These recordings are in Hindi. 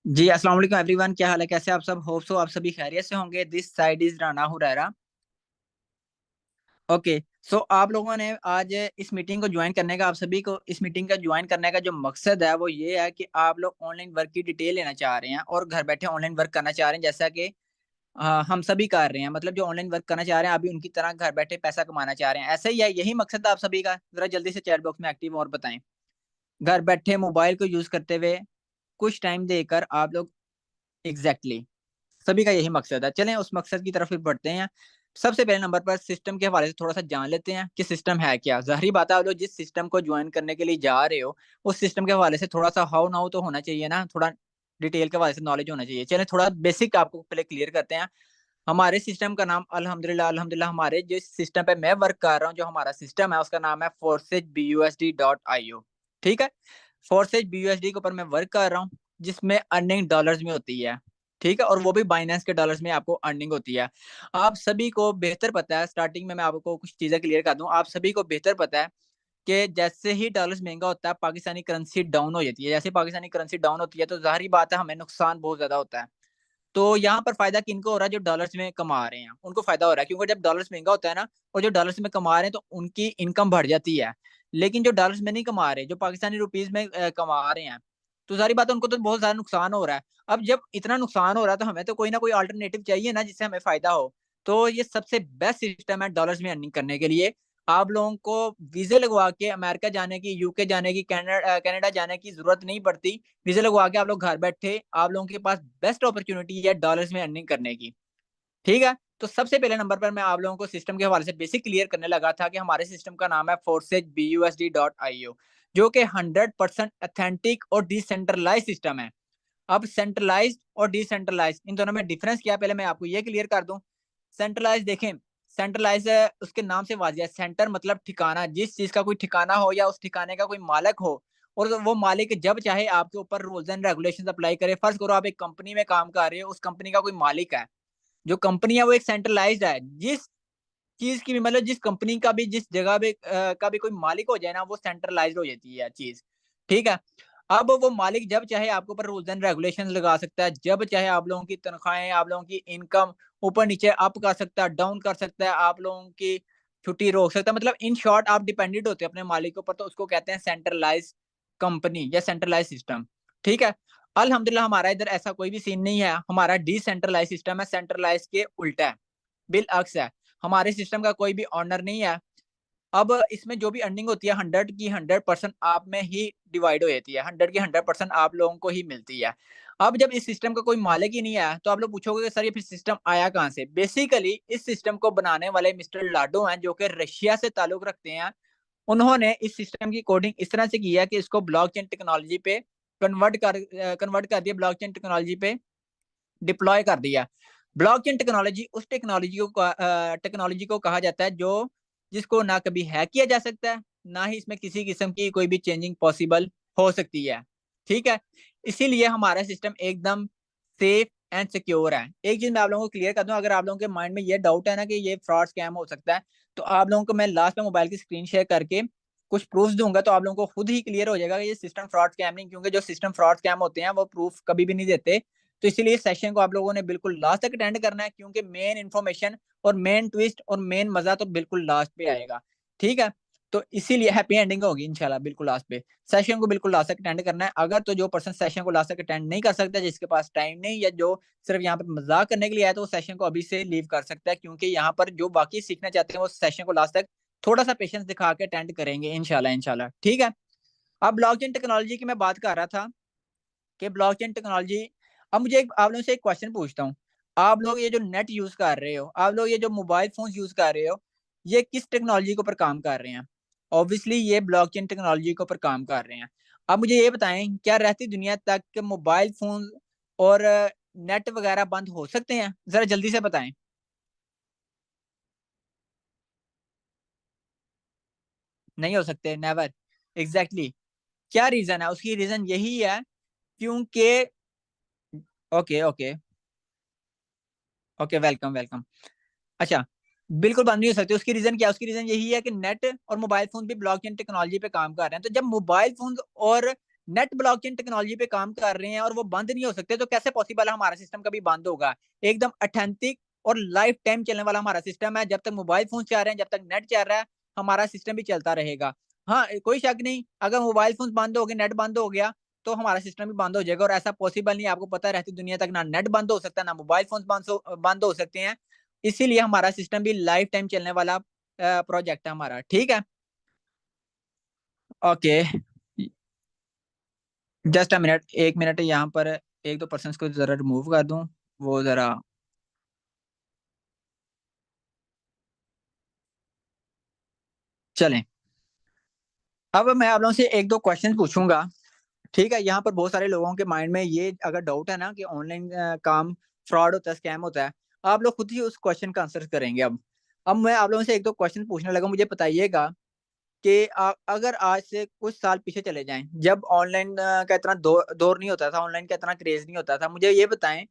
जी अस्सलाम वालेकुम एवरीवन। क्या हाल है, कैसे आप सब? होप सो आप सभी खैरियत से होंगे। This side is Rana Huraira. Okay. So आप लोगों ने आज इस मीटिंग को ज्वाइन करने का, आप सभी को इस मीटिंग का ज्वाइन करने का जो मकसद है वो ये है कि आप लोग ऑनलाइन वर्क की डिटेल लेना चाह रहे हैं और घर बैठे ऑनलाइन वर्क करना चाह रहे हैं, जैसा कि हम सभी कर रहे हैं। मतलब जो ऑनलाइन वर्क करना चाह रहे हैं अभी उनकी तरह घर बैठे पैसा कमाना चाह रहे हैं। ऐसा ही है, यही मकसद है आप सभी का? जरा जल्दी से चैट बॉक्स में एक्टिव और बताएं। घर बैठे मोबाइल को यूज करते हुए कुछ टाइम देकर आप लोग, एग्जैक्टली सभी का यही मकसद है। चलें उस मकसद की तरफ फिर बढ़ते हैं। सबसे पहले नंबर पर सिस्टम के हवाले से थोड़ा-सा जान लेते हैं कि सिस्टम है क्या? ज़ाहिर-सी बात है, आप लोग जिस सिस्टम को जॉइन करने के लिए जा रहे हो, उस सिस्टम के हवाले से थोड़ा-सा हाउ नाउ तो होना चाहिए ना, थोड़ा डिटेल के हवाले से नॉलेज होना चाहिए। चलें थोड़ा बेसिक आपको पहले क्लियर करते हैं। हमारे सिस्टम का नाम अल्हम्दुलिल्लाह हमारे जिस सिस्टम पे मैं वर्क कर रहा हूँ, जो हमारा सिस्टम है उसका नाम है forsagebusd.io। ठीक है? फोर्सेज बीयूएसडी के ऊपर मैं वर्क कर रहा हूँ, जिसमें अर्निंग डॉलर्स में होती है। ठीक है? और वो भी बाइनेंस के डॉलर्स में आपको अर्निंग होती है। आप सभी को बेहतर पता है, स्टार्टिंग में मैं आपको कुछ चीज़ें क्लियर कर दूँ। आप सभी को बेहतर पता है कि जैसे ही डॉलर्स महँगा होता है, पाकिस्तानी करेंसी डाउन हो जाती है। जैसे पाकिस्तानी करेंसी डाउन होती है, तो ज़ाहिर-सी बात है हमें नुकसान बहुत ज़्यादा होता है। तो यहाँ पर फ़ायदा किनको हो रहा है? जो डॉलर्स में कमा रहे हैं, उनको फ़ायदा हो रहा है, क्योंकि जब डॉलर्स महँगा होता है ना और जो डॉलर्स में कमा रहे हैं, तो उनकी इनकम बढ़ जाती है। लेकिन जो डॉलर्स में नहीं कमा रहे, जो पाकिस्तानी रुपीज़ में कमा रहे हैं, तो ज़ाहिर बात है उनको तो बहुत ज़्यादा नुकसान हो रहा है। अब जब इतना नुकसान हो रहा है, तो हमें तो कोई ना कोई अल्टरनेटिव चाहिए ना, जिससे हमें फ़ायदा हो। तो ये सबसे बेस्ट सिस्टम है डॉलर्स में अर्निंग करने के लिए। आप लोगों को वीज़े लगवा के अमेरिका जाने की, यूके जाने की, कनाडा जाने की ज़रूरत नहीं पड़ती। वीज़ा लगवा के आप लोग घर बैठे, आप लोगों के पास बेस्ट अपॉर्च्युनिटी है डॉलर्स में अर्निंग करने की। ठीक है? तो सबसे पहले नंबर पर मैं आप लोगों को सिस्टम के हवाले से बेसिक क्लियर करने लगा था कि हमारे सिस्टम का नाम है forsagebusd.io, जो कि 100% ऑथेंटिक और डिसेंट्रलाइज्ड सिस्टम है। अब सेंट्रलाइज्ड और डिसेंट्रलाइज्ड इन दोनों में डिफरेंस क्या है, पहले मैं आपको ये क्लियर कर दूं। सेंट्रलाइज्ड देखें, सेंट्रलाइज्ड उसके नाम से वाजिया है। सेंटर मतलब ठिकाना, जिस चीज का कोई ठिकाना हो या उस ठिकाने का कोई मालिक हो, और वो मालिक जब चाहे आपके ऊपर रूल्स एंड रेगुलेशंस अप्लाई करे। फर्ज करो आप एक कंपनी में काम कर रहे हो, उस कंपनी का कोई मालिक है। जो कंपनी है वो एक सेंट्रलाइज्ड है। जिस चीज की भी, मतलब जिस कंपनी का भी, जिस जगह भी का भी कोई मालिक हो जाए ना, वो सेंट्रलाइज्ड हो जाती है चीज। ठीक है? अब वो मालिक जब चाहे आपके ऊपर रूल्स एंड रेगुलेशंस लगा सकता है, जब चाहे आप लोगों की तनख्वाहें, आप लोगों की इनकम ऊपर नीचे अप कर सकता है, डाउन कर सकता है, आप लोगों की छुट्टी रोक सकता है। मतलब इन शॉर्ट आप डिपेंडेंट होते हैं अपने मालिक के ऊपर, तो उसको कहते हैं सेंट्रलाइज्ड कंपनी या सेंट्रलाइज्ड सिस्टम। ठीक है? अल्हम्दुलिल्लाह हमारा इधर ऐसा कोई भी सीन नहीं है। हमारा डिसेंट्रलाइज्ड सिस्टम है, सेंट्रलाइज्ड के उल्टा है, बिलअक्स है। हमारे सिस्टम का कोई भी ओनर नहीं है। अब इसमें जो भी अर्निंग होती है 100 की 100% आप में ही डिवाइड हो जाती है। 100 की 100% आप लोगों को ही मिलती है। अब जब इस सिस्टम का कोई मालिक ही नहीं है, तो आप लोग पूछोगे कि सर ये फिर सिस्टम आया कहाँ से? बेसिकली इस सिस्टम को बनाने वाले मिस्टर लाडो हैं, जो कि रशिया से ताल्लुक रखते हैं। उन्होंने इस सिस्टम की कोडिंग इस तरह से की है कि इसको ब्लॉकचेन टेक्नोलॉजी पे कन्वर्ट कर दिया, ब्लॉकचेन टेक्नोलॉजी पे डिप्लॉय कर दिया। ब्लॉकचेन टेक्नोलॉजी उस टेक्नोलॉजी को कहा जाता है जो जिसको ना कभी हैक किया जा सकता है, ना ही इसमें किसी किस्म की कोई भी चेंजिंग पॉसिबल हो सकती है। ठीक है? इसीलिए हमारा सिस्टम एकदम सेफ एंड सिक्योर है। एक चीज़ मैं आप लोगों को क्लियर कर दूँ, अगर आप लोगों के माइंड में ये डाउट है ना कि ये फ्रॉड स्कैम हो सकता है, तो आप लोगों को मैं लास्ट में मोबाइल की स्क्रीन शेयर करके कुछ प्रूफ्स दूँगा, तो आप लोगों को खुद ही क्लियर हो जाएगा कि ये सिस्टम फ्रॉड स्कैम नहीं, क्योंकि जो सिस्टम फ्रॉड स्कैम होते हैं, वो प्रूफ कभी भी नहीं देते। तो इसीलिए सेशन को आप लोगों ने बिल्कुल लास्ट तक अटेंड करना है, क्योंकि मेन इन्फॉर्मेशन और मेन ट्विस्ट और मेन मज़ा तो बिल्कुल लास्ट पे आएगा। ठीक है? तो इसीलिए हैप्पी एंडिंग होगी इंशाल्लाह बिल्कुल लास्ट पे। सेशन को बिल्कुल लास्ट तक अटेंड करना है। अगर तो जो पर्सन सेशन को लास्ट तक अटेंड नहीं कर सकता, जिसके पास टाइम नहीं, या जो सिर्फ यहाँ पे मज़ाक करने के लिए आया, तो वो सेशन को अभी से लीव कर सकता है, क्योंकि यहाँ पर जो वाक़ई सीखना चाहते हैं, वो सेशन को लास्ट तक थोड़ा-सा पेशेंस दिखा के अटेंड करेंगे इंशाल्लाह। ठीक है? अब ब्लॉकचेन टेक्नोलॉजी की मैं बात कर रहा था कि ब्लॉकचेन टेक्नोलॉजी। अब मुझे एक आप लोगों से एक क्वेश्चन पूछता हूँ। आप लोग ये जो नेट यूज़ कर रहे हो, आप लोग ये जो मोबाइल फ़ोन्स यूज़ कर रहे हो, ये किस टेक्नोलॉजी के ऊपर काम कर रहे हैं? ऑब्वियसली ये ब्लॉकचेन टेक्नोलॉजी के ऊपर काम कर रहे हैं। अब मुझे ये बताएँ, क्या रहती दुनिया तक मोबाइल फ़ोन और नेट वगैरह बंद हो सकते हैं? ज़रा जल्दी से बताएँ। नहीं हो सकते, नेवर। एग्ज़ैक्टली। क्या रीज़न है? उसकी रीज़न यही है, क्योंकि ओके, ओके, ओके, वेलकम। अच्छा, बिल्कुल बंद नहीं हो सकती। उसकी रीज़न क्या है? उसकी रीज़न यही है कि नेट और मोबाइल फ़ोन भी ब्लॉकचेन टेक्नोलॉजी पे काम कर रहे हैं। तो जब मोबाइल फ़ोन्स और नेट ब्लॉकचेन टेक्नोलॉजी पे काम कर रहे हैं और वो बंद नहीं हो सकते, तो कैसे पॉसिबल है हमारा सिस्टम कभी बंद होगा? एकदम ऑथेंटिक और लाइफ टाइम चलने वाला हमारा सिस्टम है। जब तक मोबाइल फ़ोन चल रहे हैं, जब तक नेट चल रहा है, हमारा सिस्टम भी चलता रहेगा। हाँ, कोई शक नहीं, अगर मोबाइल फ़ोन बंद हो गए, नेट बंद हो गया, तो हमारा सिस्टम भी बंद हो जाएगा और ऐसा पॉसिबल नहीं है। आपको पता है रहती दुनिया तक ना नेट बंद हो सकता है, ना मोबाइल फ़ोन बंद हो सकते हैं। इसीलिए हमारा सिस्टम भी लाइफ टाइम चलने वाला प्रोजेक्ट है हमारा, ठीक है? Okay. Just a minute, 1 minute यहाँ पर 1-2 पर्सन्स को ज़रा रिमूव कर दूँ, वो ज़रा चलें। अब मैं आप लोगों से 1-2 क्वेश्चन पूछूँगा, ठीक है? यहाँ पर बहुत सारे लोगों के माइंड में ये अगर डाउट है ना कि ऑनलाइन काम फ्रॉड होता है, स्कैम होता है, आप लोग खुद ही उस क्वेश्चन का आंसर करेंगे अब। अब मैं आप लोगों से 1-2 क्वेश्चन पूछने लगा, मुझे बताइएगा कि अगर आज से कुछ साल पीछे चले जाएँ, जब ऑनलाइन का इतना दौर नहीं होता था, ऑनलाइन का इतना क्रेज़ नहीं होता था, मुझे ये बताएँ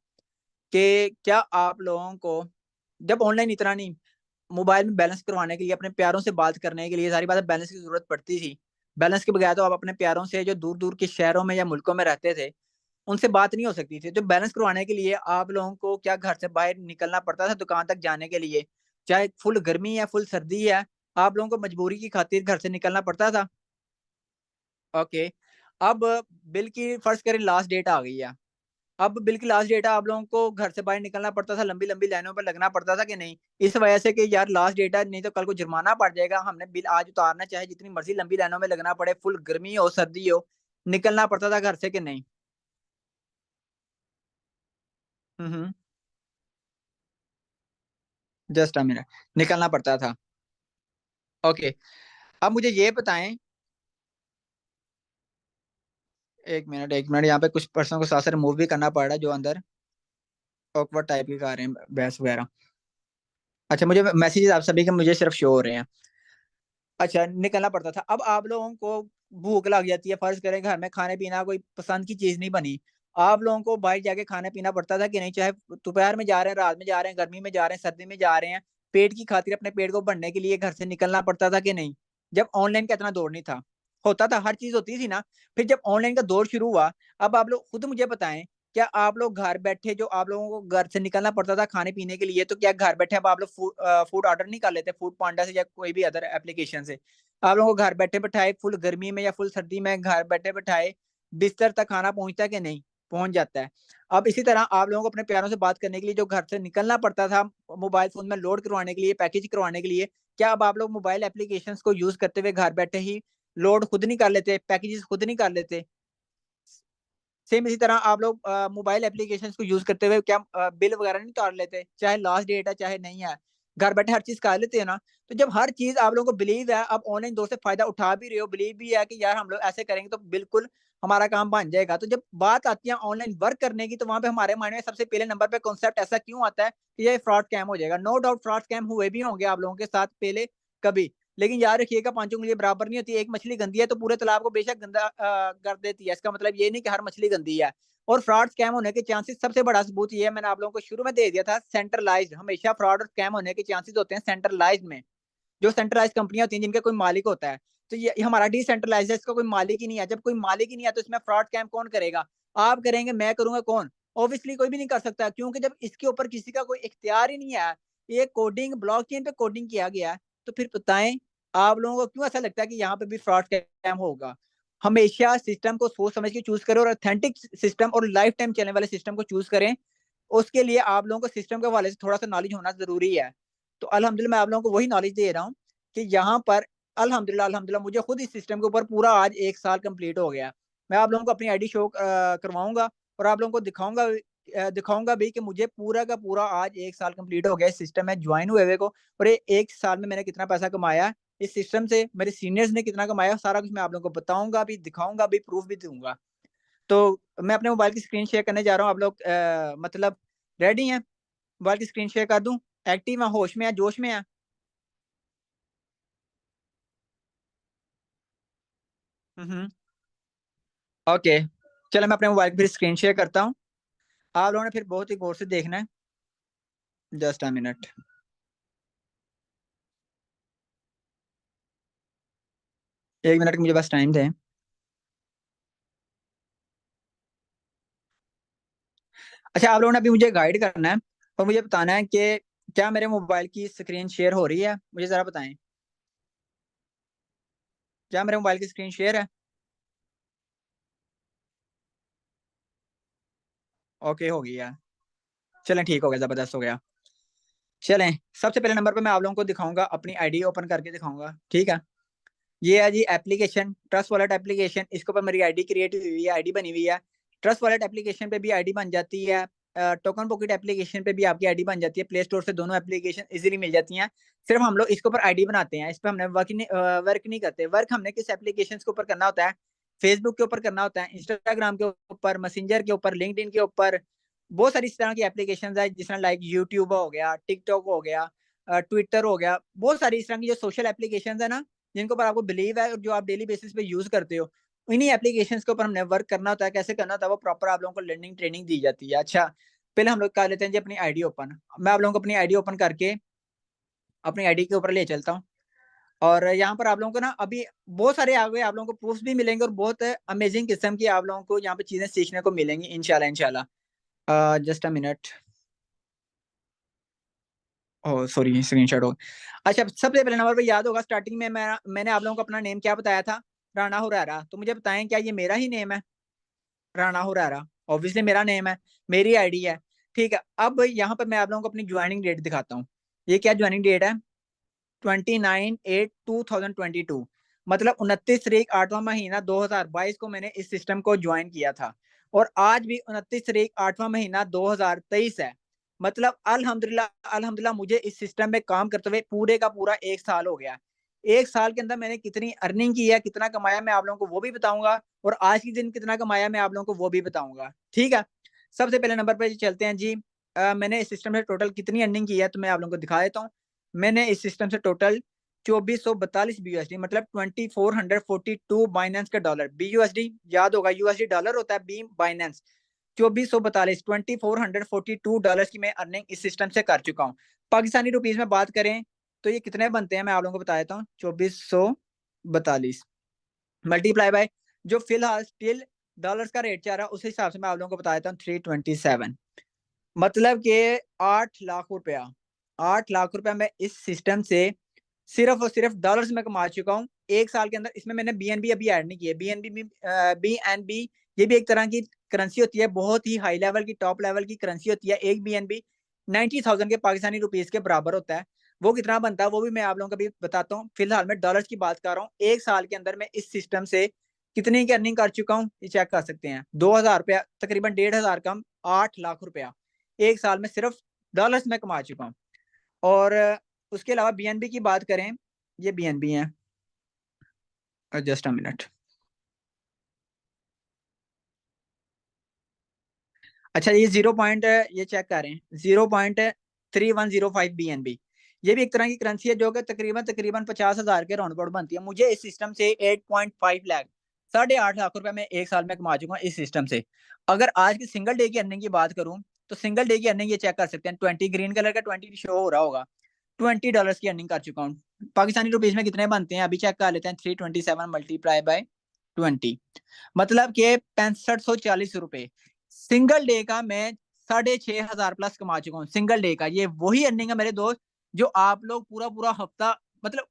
कि क्या आप लोगों को जब ऑनलाइन इतना नहीं, मोबाइल में बैलेंस करवाने के लिए, अपने प्यारों से बात करने के लिए, ज़ाहिर बात है बैलेंस की ज़रूरत पड़ती थी। बैलेंस के बगैर तो आप अपने प्यारों से जो दूर-दूर के शहरों में या मुल्कों में रहते थे, उनसे बात नहीं हो सकती थी। तो बैलेंस करवाने के लिए आप लोगों को क्या घर से बाहर निकलना पड़ता था दुकान तक जाने के लिए? चाहे फुल गर्मी है, फुल सर्दी है, आप लोगों को मजबूरी की खातिर घर से निकलना पड़ता था। ओके। अब बिल की फ़र्ज़ करें लास्ट डेट आ गई है। अब बिल की लास्ट डेट है, आप लोगों को घर से बाहर निकलना पड़ता था, लंबी-लंबी लाइनों पे लगना पड़ता था कि नहीं? इस वजह से कि यार लास्ट डेट है, नहीं तो कल को जुर्माना पड़ जाएगा, हमने बिल आज उतारना है, चाहे जितनी मर्ज़ी लंबी लाइनों में लगना पड़े, फुल गर्मी हो, सर्दी हो, निकलना पड़ता था घर से कि नहीं? हुँ, हुँ। जस्ट अ मिनट, निकलना पड़ता था। ओके, अब मुझे ये बताएँ 1 मिनट यहाँ पे कुछ पर्सन को साथ-साथ रिमूव भी करना पड़ रहा है जो अंदर ऑकवर्ड टाइप के कर रहे हैं, बहस वगैरह। अच्छा, मुझे मैसेजेस आप सभी के मुझे सिर्फ़ शो हो रहे हैं। अच्छा, निकलना पड़ता था। अब आप लोगों को भूख लग जाती है, फ़र्ज़ करें घर में खाने-पीना कोई पसंद की चीज़ नहीं बनी। आप लोगों को बाहर जाके खाना-पीना पड़ता था कि नहीं, चाहे दोपहर में जा रहे हैं, रात में जा रहे हैं, गर्मी में जा रहे हैं, सर्दी में जा रहे हैं, पेट की खातिर अपने पेट को भरने के लिए घर से निकलना पड़ता था कि नहीं? जब ऑनलाइन का इतना दौर नहीं था। होता था, हर चीज़ होती थी ना। फिर जब ऑनलाइन का दौर शुरू हुआ, अब आप लोग खुद मुझे बताएँ, क्या आप लोग घर बैठे जो आप लोगों को घर से निकलना पड़ता था खाने-पीने के लिए, तो क्या घर बैठे अब आप लोग फूड ऑर्डर नहीं कर लेते फूड पांडा से या कोई भी अदर एप्लीकेशन से? आप लोगों को घर बैठे-बैठाए फुल गर्मी में या फुल सर्दी में घर बैठे-बैठाए बिस्तर तक खाना पहुँचता है कि नहीं? पहुँच जाता है। अब इसी तरह आप लोगों को अपने प्यारों से बात करने के लिए जो घर से निकलना पड़ता था मोबाइल फ़ोन में लोड करवाने के लिए, पैकेज करवाने के लिए, क्या अब आप लोग मोबाइल एप्लीकेशंस को यूज़ करते हुए घर बैठे ही लोड खुद नहीं कर लेते, पैकेजेस खुद नहीं कर लेते? सेम इसी तरह आप लोग मोबाइल एप्लीकेशंस को यूज़ करते हुए क्या बिल वगैरह नहीं उतार लेते? चाहे लास्ट डेट है, चाहे नहीं है। घर बैठे हर चीज़ कर लेते हैं ना। तो जब हर चीज़ आप लोगों को बिलीव है, आप ऑनलाइन दौर से फ़ायदा उठा भी रहे हो, बिलीव भी है कि यार हम लोग ऐसे करेंगे तो बिल्कुल हमारा काम बन जाएगा। तो जब बात आती है ऑनलाइन वर्क करने की, तो वहाँ पे हमारे माइंड में सबसे पहले नंबर पे कॉन्सेप्ट ऐसा क्यों आता है कि ये फ्रॉड स्कैम हो जाएगा। नो डाउट फ्रॉड स्कैम हुए भी होंगे आप लोगों के साथ पहले कभी। लेकिन याद रखिएगा पाँचों उँगलियाँ बराबर नहीं होती। एक मछली गंदी है तो पूरे तालाब को बेशक गंदा कर देती है। इसका मतलब ये नहीं कि हर मछली गंदी है। और फ्रॉड स्कैम होने के चांसेस सबसे बड़ा सबूत ये है, मैंने आप लोगों को शुरू में दे दिया था, सेंट्रलाइज्ड हमेशा फ्रॉड और स्कैम होने के चांसेस होते हैं सेंट्रलाइज्ड में। जो सेंट्रलाइज्ड कंपनियाँ होती हैं जिनका कोई मालिक होता है। तो ये हमारा डिसेंट्रलाइज्ड है, इसका कोई मालिक ही नहीं है। जब कोई मालिक ही नहीं है तो इसमें फ्रॉड स्कैम कौन करेगा? आप करेंगे, मैं करूँगा, कौन? ऑब्वियसली कोई भी नहीं कर सकता, क्योंकि जब इसके ऊपर किसी का कोई इख्तियार ही नहीं है, ये कोडिंग ब्लॉकचेन पे कोडिंग किया गया है, तो फिर बताएँ आप लोगों को क्यों ऐसा लगता है कि यहाँ पे भी फ्रॉड स्कैम होगा? हमेशा सिस्टम को सोच समझ के चूज़ करें और ऑथेंटिक सिस्टम और लाइफ टाइम चलने वाले सिस्टम को चूज़ करें। उसके लिए आप लोगों को सिस्टम के हवाले से थोड़ा-सा नॉलेज होना ज़रूरी है। तो अल्हम्दुलिल्लाह मैं आप लोगों को वही नॉलेज दे रहा हूँ कि यहाँ पर अल्हम्दुलिल्लाह मुझे खुद इस सिस्टम के ऊपर पूरा आज 1 साल कंप्लीट हो गया। मैं आप लोगों को अपनी आईडी शो करवाऊँगा और आप लोगों को दिखाऊँगा भी कि मुझे पूरा का पूरा आज 1 साल कंप्लीट हो गया इस सिस्टम में जॉइन हुए हुए को, और ये 1 साल में मैंने कितना पैसा कमाया है, इस सिस्टम से मेरे सीनियर्स ने कितना कमाया, सारा कुछ मैं आप लोगों को बताऊँगा भी, दिखाऊँगा भी, प्रूफ भी दूँगा। तो मैं अपने मोबाइल की स्क्रीन शेयर करने जा रहा हूँ, आप लोग मतलब रेडी हैं? मोबाइल की स्क्रीन शेयर कर दूँ? एक्टिव हैं, होश में हैं, जोश में हैं? हुँ, हुँ। ओके। चलो मैं अपने मोबाइल की फिर स्क्रीन शेयर करता हूँ। आप लोगों ने फिर बहुत ही गौर से देखना है। Just a minute. 1 मिनट का मुझे बस टाइम दें। अच्छा, आप लोगों ने अभी मुझे गाइड करना है और मुझे बताना है कि क्या मेरे मोबाइल की स्क्रीन शेयर हो रही है, मुझे जरा बताएं। क्या मेरे मोबाइल की स्क्रीन शेयर है? ओके, हो गई है। चलें, ठीक हो गया, जबरदस्त हो गया। चलें, सबसे पहले नंबर पे मैं आप लोगों को दिखाऊंगा, अपनी आईडी ओपन करके दिखाऊंगा, ठीक है। ये है जी एप्लीकेशन, ट्रस्ट वॉलेट एप्लीकेशन। इसके ऊपर मेरी आईडी क्रिएट हुई हुई है, आईडी बनी हुई है। ट्रस्ट वॉलेट एप्लीकेशन पे भी आईडी बन जाती है। टोकन पॉकेट एप्लीकेशन पे भी आपकी आईडी बन जाती है। प्ले स्टोर से दोनों एप्लीकेशन इजीली मिल जाती हैं। सिर्फ हम लोग इसके ऊपर आईडी बनाते हैं, इस पर हमने वर्क नहीं करते। वर्क हमने किस एप्लीकेशन के ऊपर करना होता है? फेसबुक के ऊपर करना होता है, इंस्टाग्राम के ऊपर, मैसेंजर के ऊपर, लिंक्डइन के ऊपर। बहुत सारी इस तरह की एप्लीकेशन है, जिस तरह लाइक यूट्यूब हो गया, टिकटॉक हो गया, ट्विटर हो गया। बहुत सारी इस तरह की जो सोशल एप्लीकेशन है ना, जिनके ऊपर आपको बिलीव है और जो आप डेली बेसिस पे यूज करते हो, इन्हीं एप्लीकेशन के ऊपर हमने वर्क करना होता है। कैसे करना होता है वो प्रॉपर आप लोगों को लर्निंग ट्रेनिंग दी जाती है। अच्छा, पहले हम लोग कर लेते हैं जी अपनी आईडी ओपन। मैं आप लोगों को अपनी आईडी ओपन करके अपनी आईडी के ऊपर ले चलता हूँ। और यहाँ पर आप लोगों को ना अभी बहुत सारे आ गए, आप लोगों को प्रूफ भी मिलेंगे और बहुत अमेजिंग किस्म की आप लोगों को यहाँ पे चीजें सीखने को मिलेंगी, इंशाल्लाह इंशाल्लाह। Just a minute. Oh sorry, screenshot हो। अच्छा, सबसे पहले नंबर पे याद होगा स्टार्टिंग में मैंने आप लोगों को अपना नेम क्या बताया था? राणा हुरैरा। तो मुझे बताएं, क्या ये मेरा ही नेम है? राणा हुरैरा ऑब्वियसली मेरा नेम है, मेरी आईडी है। ठीक है, अब यहाँ पर मैं आप लोगों को अपनी ज्वाइनिंग डेट दिखाता हूँ। ये क्या ज्वाइनिंग डेट है? 29/8/2022। मतलब 29 तारीख 8वां महीना 2022 को मैंने इस सिस्टम को ज्वाइन किया था। और आज भी 29 तारीख 8वां महीना 2023 है। मतलब अल्हम्दुलिल्लाह अल्हम्दुलिल्लाह, मुझे इस सिस्टम में काम करते हुए पूरे का पूरा 1 साल हो गया। 1 साल के अंदर मैंने कितनी अर्निंग की है, कितना कमाया, मैं आप लोगों को वो भी बताऊंगा। और आज के दिन कितना कमाया, मैं आप लोगों को वो भी बताऊंगा, ठीक है। सबसे पहले नंबर पर चलते हैं जी। मैंने इस सिस्टम से टोटल कितनी अर्निंग की है तो मैं आप लोगों को दिखा देता हूँ। मैंने इस सिस्टम से टोटल 2442 BUSD, मतलब 2442 बाइनेंस का डॉलर। BUSD याद होगा, यूएसडी डॉलर होता है, बी बाइनेंस। 2442 की मैं अर्निंग इस सिस्टम से कर चुका हूँ। पाकिस्तानी रुपीज में बात करें तो ये कितने बनते हैं, मैं आप लोगों को बता देता हूँ। 2442 मल्टीप्लाई बाय जो फिलहाल स्टिल डॉलर्स का रेट चल रहा है, उस हिसाब से मैं आप लोगों को बता देता हूँ 327। मतलब कि 8 लाख रुपया। 8 लाख रुपया मैं इस सिस्टम से सिर्फ और सिर्फ डॉलर्स में कमा चुका हूँ 1 साल के अंदर। इसमें मैंने बीएनबी अभी ऐड नहीं किया। बीएनबी ये भी एक तरह की करेंसी होती है, बहुत ही हाई लेवल की, टॉप लेवल की करेंसी होती है। एक बीएनबी 90,000 के पाकिस्तानी रुपीज के बराबर होता है। वो कितना बनता है वो भी मैं आप लोगों को भी बताता हूँ। फिलहाल मैं डॉलर्स की बात कर रहा हूँ। 1 साल के अंदर मैं इस सिस्टम से कितनी की अर्निंग कर चुका हूँ, ये चेक कर सकते हैं। 2,000 रुपया, तकरीबन 1,500 कम, 8 लाख रुपया 1 साल में सिर्फ डॉलर्स में कमा चुका हूँ। और उसके अलावा बीएनबी की बात करें, ये बीएनबी है। Just a minute. अच्छा, ये 0 पॉइंट, ये चेक करें, 0.3105 BNB। ये भी एक तरह की करेंसी है जो कि तकरीबन तकरीबन 50,000 के राउंड बनती है। मुझे इस सिस्टम से 8.5 लाख, 8.5 लाख रुपया मैं 1 साल में कमा चुका हूँ इस सिस्टम से। अगर आज की सिंगल डे की अर्निंग की बात करूँ तो सिंगल डे की अर्निंग ये चेक कर सकते हैं। 20 ग्रीन कलर का 20 शो हो रहा होगा। $20 की अर्निंग कर चुका हूँ। पाकिस्तानी रुपीज में कितने बनते हैं अभी चेक कर लेते हैं। 327 मल्टीप्लाई बाय 20, मतलब कि 6540 रुपए। सिंगल डे का मैं 6,500 प्लस कमा चुका हूँ सिंगल डे का। ये वही अर्निंग है मेरे दोस्त, जो आप लोग पूरा पूरा हफ्ता, मतलब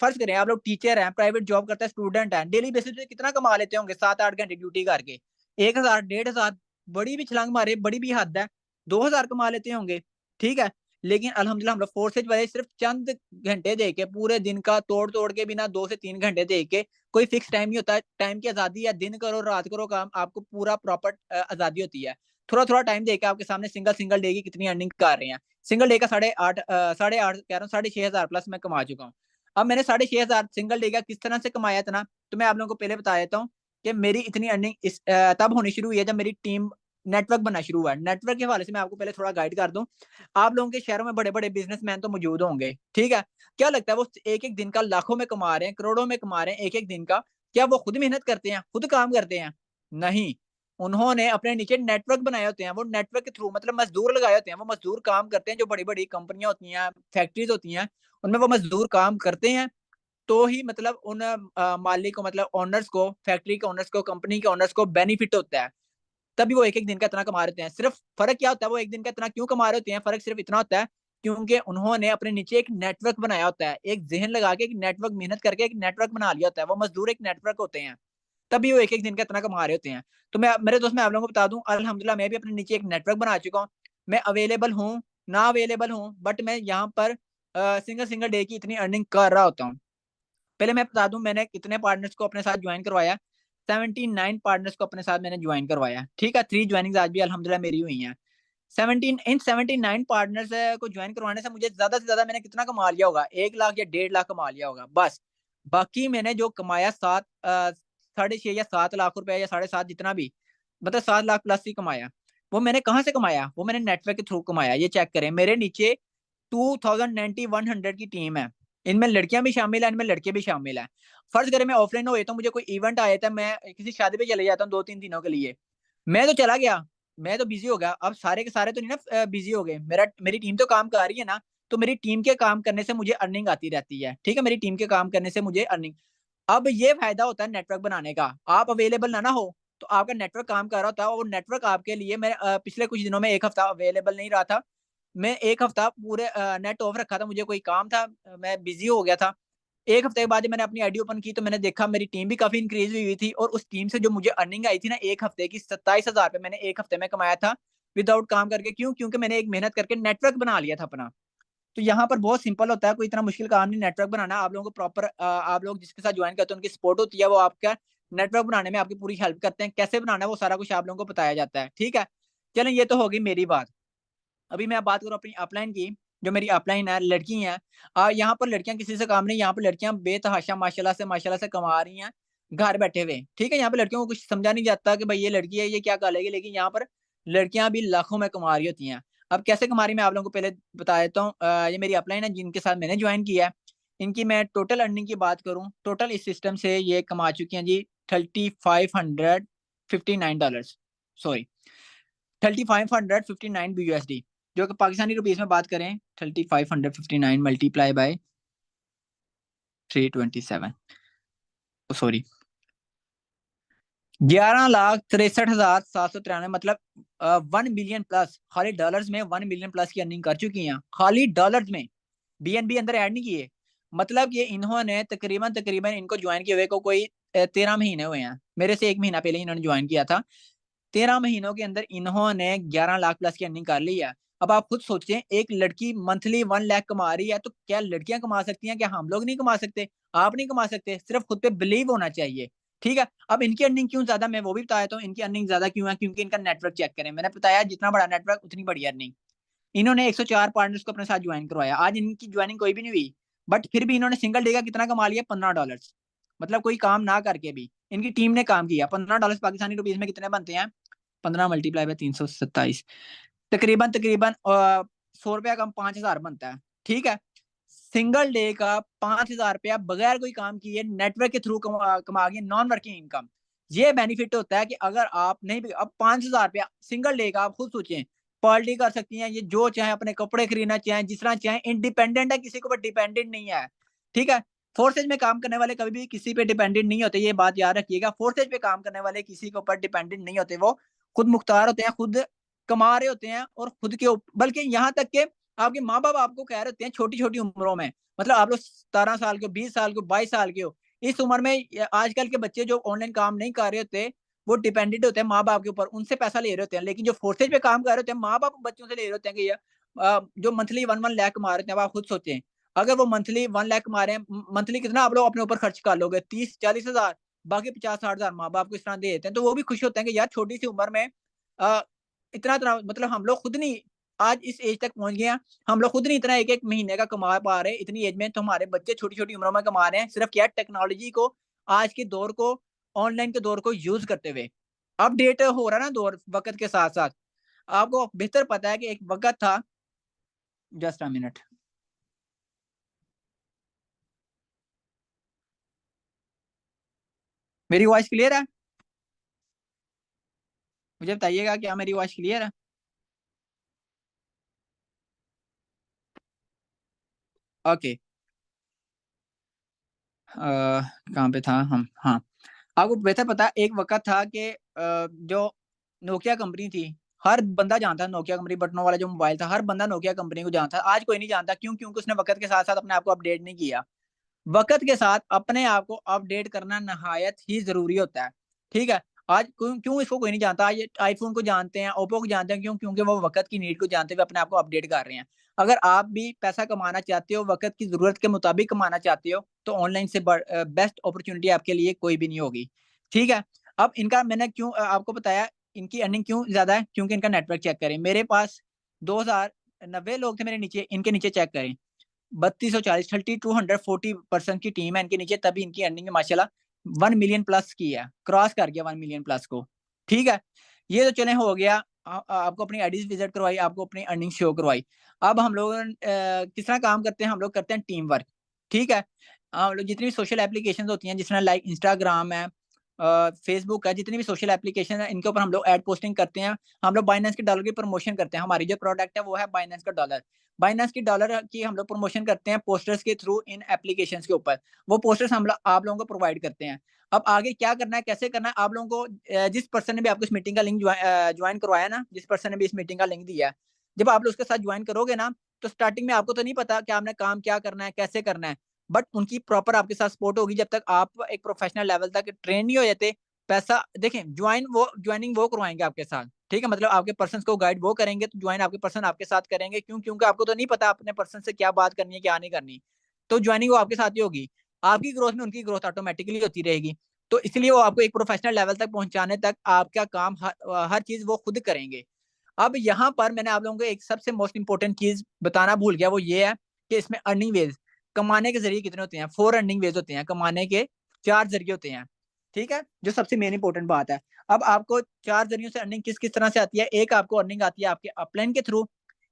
फर्ज करें आप लोग टीचर हैं, प्राइवेट जॉब करते हैं, स्टूडेंट हैं, डेली बेसिस पे कितना कमा लेते होंगे? 7-8 घंटे ड्यूटी करके 1,000, 1,500, बड़ी भी छलांग मारे, बड़ी भी हद है, 2,000 कमा लेते होंगे, ठीक है। लेकिन अल्हम्दुलिल्लाह हम लोग फोर्सेज वाले सिर्फ चंद घंटे दे के, पूरे दिन का तोड़ तोड़ के बिना 2 से 3 घंटे दे के, कोई फिक्स टाइम नहीं होता। टाइम की आजादी है, दिन करो रात करो काम, आपको पूरा प्रॉपर आजादी होती है। थोड़ा थोड़ा टाइम देके आपके सामने सिंगल सिंगल डे की कितनी अर्निंग कर रहे हैं। सिंगल डे का 8.5, 8.5 कह रहा हूँ, 6,500 प्लस मैं कमा चुका हूँ। अब मैंने 6,500 सिंगल डे का किस तरह से कमाया था ना, तो मैं आप लोगों को पहले बता देता हूँ कि मेरी इतनी अर्निंग तब होनी शुरू हुई है जब मेरी टीम नेटवर्क बनना शुरू हुआ। नेटवर्क के हवाले से मैं आपको पहले थोड़ा गाइड कर दूं। आप लोगों के शहरों में बड़े बड़े बिजनेसमैन तो मौजूद होंगे, ठीक है। क्या लगता है वो एक एक दिन का लाखों में कमा रहे हैं, करोड़ों में कमा रहे हैं एक एक दिन का? क्या वो खुद मेहनत करते हैं, खुद काम करते हैं? नहीं, उन्होंने अपने नीचे नेटवर्क बनाए होते हैं। वो नेटवर्क के थ्रू, मतलब मजदूर लगाए होते हैं। वो मजदूर काम करते हैं, जो बड़ी बड़ी कंपनियां होती हैं, फैक्ट्रीज होती हैं, उनमें वो मजदूर काम करते हैं। तो ही मतलब उन मालिक को, मतलब ओनर्स को, फैक्ट्री के ओनर्स को, कंपनी के ओनर्स को बेनिफिट होता है। तभी वो एक एक दिन का इतना कमा रहे होते हैं। सिर्फ फर्क क्या होता है, वो एक दिन का इतना क्यों कमा रहे होते हैं, फर्क सिर्फ इतना होता है क्योंकि उन्होंने अपने नीचे एक नेटवर्क बनाया होता है, एक जहन लगा के एक नेटवर्क, मेहनत करके एक नेटवर्क बना लिया होता है। वो मजदूर एक नेटवर्क होते हैं, तभी वो एक एक दिन का इतना कमा रहे होते हैं। तो मैं, मेरे दोस्त, मैं आप लोगों को बता दूं, अल्हम्दुलिल्लाह मैं भी अपने नीचे एक नेटवर्क बना चुका हूँ। मैं अवेलेबल हूँ, ना अवेलेबल हूँ, बट मैं यहाँ पर सिंगल सिंगल डे की इतनी अर्निंग कर रहा होता हूँ। पहले मैं बता दूं मैंने कितने पार्टनर्स को अपने साथ ज्वाइन करवाया। 79 पार्टनर्स को अपने साथ मैंने ज्वाइन करवाया, ठीक है। 3 ज्वाइनिंग आज भी अल्हम्दुलिल्लाह मेरी हुई हैं। 79 पार्टनर्स को ज्वाइन करवाने से मुझे ज्यादा से ज्यादा मैंने कितना कमा लिया होगा, 1 लाख या 1.5 लाख कमा लिया होगा बस। बाकी मैंने जो कमाया 6.5 या 7 लाख रुपए, या 7.5, जितना भी, मतलब 7 लाख प्लस ही कमाया। वो मैंने कहाँ से कमाया, वो मैंने नेटवर्क के थ्रू कमाया। ये चेक करें, मेरे नीचे 2090 100 की टीम है। इनमें लड़कियां भी शामिल है, इनमें लड़के भी शामिल है। फर्ज करें मैं ऑफलाइन हो तो मुझे कोई इवेंट आया था, मैं किसी शादी पे चले जाता हूँ 2-3 दिनों के लिए, मैं तो चला गया, मैं तो बिजी हो गया। अब सारे के सारे तो नहीं ना बिजी हो गए, मेरी टीम तो काम कर रही है ना। तो मेरी टीम के काम करने से मुझे अर्निंग आती रहती है, ठीक है। मेरी टीम के काम करने से मुझे अर्निंग, अब ये फायदा होता है नेटवर्क बनाने का। आप अवेलेबल ना हो तो आपका नेटवर्क काम कर रहा होता है, और नेटवर्क आपके लिए, मैं पिछले कुछ दिनों में 1 हफ्ता अवेलेबल नहीं रहा था। मैं 1 हफ्ता पूरे नेट ऑफ रखा था, मुझे कोई काम था, मैं बिजी हो गया था। 1 हफ्ते के बाद जब मैंने अपनी आईडी ओपन की तो मैंने देखा मेरी टीम भी काफ़ी इंक्रीज़ हुई हुई थी, और उस टीम से जो मुझे अर्निंग आई थी ना 1 हफ्ते की, 27,000 रुपए मैंने 1 हफ्ते में कमाया था, विदाउट काम करके। क्यों? क्योंकि मैंने एक मेहनत करके नेटवर्क बना लिया था अपना। तो यहाँ पर बहुत सिंपल होता है, कोई इतना मुश्किल काम नहीं नेटवर्क बनाना। आप लोगों को प्रॉपर आप लोग जिसके साथ जॉइन करते हैं उनकी सपोर्ट होती है, वो आपका नेटवर्क बनाने में आपकी पूरी हेल्प करते हैं। कैसे बनाना है वो सारा कुछ आप लोगों को बताया जाता है, ठीक है। चलें, ये तो होगी मेरी बात। अभी मैं बात करूँ अपनी अपलाइन की, जो मेरी अपलाइन है, लड़की हैं। यहाँ पर लड़कियाँ किसी से काम नहीं, यहाँ पर लड़कियाँ बेतहाशा माशाल्लाह से कमा रही हैं, घर बैठे हुए, ठीक है। यहाँ पे लड़कियों को कुछ समझा नहीं जाता कि भाई ये लड़की है, ये क्या कर लेगी, लेकिन यहाँ पर लड़कियाँ भी लाखों में कमा रही होती हैं। अब कैसे कमा रही हैं, मैं आप लोगों को पहले बता देता हूँ। ये मेरी अपलाइन है जिनके साथ मैंने जॉइन किया है। इनकी मैं टोटल अर्निंग की बात करूँ, टोटल इस सिस्टम से ये कमा चुकी हैं जी $3559, सॉरी, 3559 BUSD, जो कि पाकिस्तानी रुपीस में बात करें 3559 मल्टीप्लाई बाय 327, सॉरी, 11,63,793, मतलब 1 मिलियन प्लस, खाली डॉलर्स में 1 मिलियन प्लस की अर्निंग कर चुकी हैं, खाली डॉलर्स में। बीएनबी अंदर ऐड नहीं किए। मतलब ये इन्होंने तकरीबन तकरीबन इनको ज्वाइन किए हुए को कोई 13 महीने हुए हैं, मेरे से 1 महीना पहले इन्होंने ज्वाइन किया था। 13 महीनों के अंदर इन्होंने 11 लाख प्लस की अर्निंग कर ली है। अब आप खुद सोचें, एक लड़की मंथली 1 लाख कमा रही है, तो क्या लड़कियां कमा सकती हैं, क्या हम लोग नहीं कमा सकते, आप नहीं कमा सकते, सिर्फ खुद पे बिलीव होना चाहिए, ठीक है। अब इनकी अर्निंग क्यों ज्यादा, मैं वो भी बता देता हूँ इनकी अर्निंग ज्यादा क्यों है, क्योंकि इनका नेटवर्क चेक करें, मैंने बताया जितना बड़ा नेटवर्क उतनी बड़ी अर्निंग। इन्होंने 104 पार्टनर्स को अपने साथ ज्वाइन करवाया, आज इनकी ज्वाइनिंग कोई भी नहीं हुई, बट फिर भी इन्होंने सिंगल डे का कितना कमा लिया, $15। मतलब कोई काम ना करके भी इनकी टीम ने काम किया। $15 पाकिस्तानी रुपीज में कितने बनते हैं, 15 मल्टीप्लाई बाय 327, तकरीबन तकरीबन 100 रुपया कम 5,000 बनता है, ठीक है। सिंगल डे का 5,000 रुपया बगैर कोई काम किए नेटवर्क के थ्रू कमा गए, नॉन वर्किंग इनकम। ये बेनिफिट होता है कि अगर आप नहीं भी, अब 5,000 रुपया सिंगल डे का, आप खुद सोचें, पार्टी कर सकती हैं, ये जो चाहे अपने कपड़े खरीदना चाहें, जिस तरह चाहें, इंडिपेंडेंट है, किसी के ऊपर डिपेंडेंट नहीं है, ठीक है। फोर्सेज में काम करने वाले कभी भी किसी पे डिपेंडेंट नहीं होते, ये बात याद रखिएगा। फोर्सेज पे काम करने वाले किसी के ऊपर डिपेंडेंट नहीं होते, वो खुद मुख्तार होते हैं, खुद कमा रहे होते हैं, और खुद के बल्कि यहाँ तक के आपके माँ बाप आपको कह रहे होते हैं छोटी छोटी उम्रों में, मतलब आप लोग 17 साल के हो, 20 साल के हो, 22 साल के हो, इस उम्र में आजकल के बच्चे जो ऑनलाइन काम नहीं कर रहे होते, वो डिपेंडेंट होते हैं माँ बाप के ऊपर, उनसे पैसा ले रहे होते हैं। लेकिन जो फोर्सेज पे काम कर रहे होते हैं, माँ बाप बच्चों से ले रहे होते हैं कि जो मंथली 1-1 लाख कमा रहे हैं, आप खुद सोचें, अगर वो मंथली 1 लाख कमा रहे हैं, मंथली कितना आप लोग अपने ऊपर खर्च कर लोगे, 30-40 हजार, बाकी 50-60 हजार माँ बाप को इस तरह दे देते हैं। तो वो भी खुश होते हैं कि यार छोटी सी उम्र में अ, इतना इतना, मतलब हम लोग खुद नहीं आज इस एज तक पहुंच गए हैं, हम लोग खुद नहीं इतना एक एक महीने का कमा पा रहे इतनी एज में, तो हमारे बच्चे छोटी छोटी उम्रों में कमा रहे हैं, सिर्फ क्या टेक्नोलॉजी को, आज के दौर को, ऑनलाइन के दौर को यूज करते हुए। अपडेट हो रहा है ना दौर वक्त के साथ साथ। आपको बेहतर पता है कि एक वक्त था, जस्ट अ मिनट, मेरी वॉइस क्लियर है, मुझे बताइएगा क्या मेरी वॉइस क्लियर है। ओके, कहाँ पे था हम, हाँ। आपको बेहतर पता है, एक वक्त था कि जो नोकिया कंपनी थी, हर बंदा जानता है नोकिया कंपनी, बटनों वाला जो मोबाइल था, हर बंदा नोकिया कंपनी को जानता है। आज कोई नहीं जानता, क्यों? क्योंकि उसने वक़्त के साथ-साथ अपने आप को अपडेट नहीं किया। वक़्त के साथ अपने आप को अपडेट करना नहायत ही ज़रूरी होता है, ठीक है? आज क्यों क्यों इसको कोई नहीं जानता? आज आईफ़ोन को जानते हैं, ओप्पो को जानते हैं, क्यों? क्योंकि वो वक़्त की नीड को जानते हुए अपने आप को अपडेट कर रहे हैं। अगर आप भी पैसा कमाना चाहते हो, वक़्त की ज़रूरत के मुताबिक कमाना चाहते हो, तो ऑनलाइन से बेस्ट अपॉर्च्युनिटी आपके लिए कोई भी नहीं होगी, ठीक है? अब इनका मैंने क्यों आपको बताया, इनकी अर्निंग क्यों ज़्यादा है? क्योंकि इनका नेटवर्क चेक करें, मेरे पास 2090 लोग थे मेरे नीचे, इनके नीचे चेक करें। 3240 3240 पर्सन की टीम है इनके नीचे, तभी इनकी अर्निंग माशाल्लाह 1 मिलियन प्लस की है, क्रॉस कर गया 1 मिलियन प्लस को, ठीक है? ये तो चलें हो गया, आपको अपनी आईडीज़ विज़िट करवाई, आपको अपनी अर्निंग शो करवाई। अब हम लोग किस तरह काम करते हैं, हम लोग करते हैं टीम वर्क, ठीक है? हम लोग जितनी भी सोशल एप्लीकेशंस होती हैं, जिस तरह लाइक इंस्टाग्राम है, फेसबुक है, जितनी भी सोशल एप्लीकेशन है, इनके ऊपर हम लोग एड पोस्टिंग करते हैं। हम लोग बाइनेंस के डॉलर की प्रमोशन करते हैं, हमारी जो प्रोडक्ट है वो है बाइनेंस का डॉलर। बाइनेंस की डॉलर की हम लोग प्रमोशन करते हैं पोस्टर्स के थ्रू इन एप्लीकेशंस के ऊपर। वो पोस्टर्स हम लोग आप लोगों को प्रोवाइड करते हैं। अब आगे क्या करना है, कैसे करना है, आप लोगों को जिस पर्सन ने भी आपको इस मीटिंग का लिंक जॉइन करवाया ना, जिस पर्सन ने भी इस मीटिंग का लिंक दिया है, जब आप लोग उसके साथ जॉइन करोगे ना, तो स्टार्टिंग में आपको तो नहीं पता कि आपने काम क्या करना है, कैसे करना है। बट उनकी प्रॉपर आपके साथ सपोर्ट होगी जब तक आप एक प्रोफेशनल लेवल तक ट्रेन नहीं हो जाते। पैसा देखें, जॉइनिंग वो करवाएँगे आपके साथ, ठीक है? मतलब आपके पर्सन्स को गाइड वो करेंगे, तो जॉइन आपके पर्सन आपके साथ करेंगे। क्यों? क्योंकि आपको तो नहीं पता अपने पर्सन से क्या बात करनी है, क्या नहीं करनी। तो जॉइनिंग वो आपके साथ ही होगी। आपकी ग्रोथ में उनकी ग्रोथ ऑटोमैटिकली होती रहेगी। तो इसलिए वो आपको एक प्रोफेशनल लेवल तक पहुँचाने तक आपका काम हर चीज़ वो खुद करेंगे। अब यहाँ पर मैंने आप लोगों को एक सबसे मोस्ट इम्पोर्टेंट चीज़ बताना भूल गया, वो ये है कि इसमें अर्निंग वेज़, कमाने के ज़रिए कितने होते हैं? 4 अर्निंग वेज़ होते हैं, कमाने के 4 ज़रिए होते हैं, ठीक है? जो सबसे मेन इम्पोर्टेंट बात है। अब आपको 4 ज़रियों से अर्निंग किस-किस तरह से आती है? एक आपको अर्निंग आती है आपके अपलाइन के थ्रू,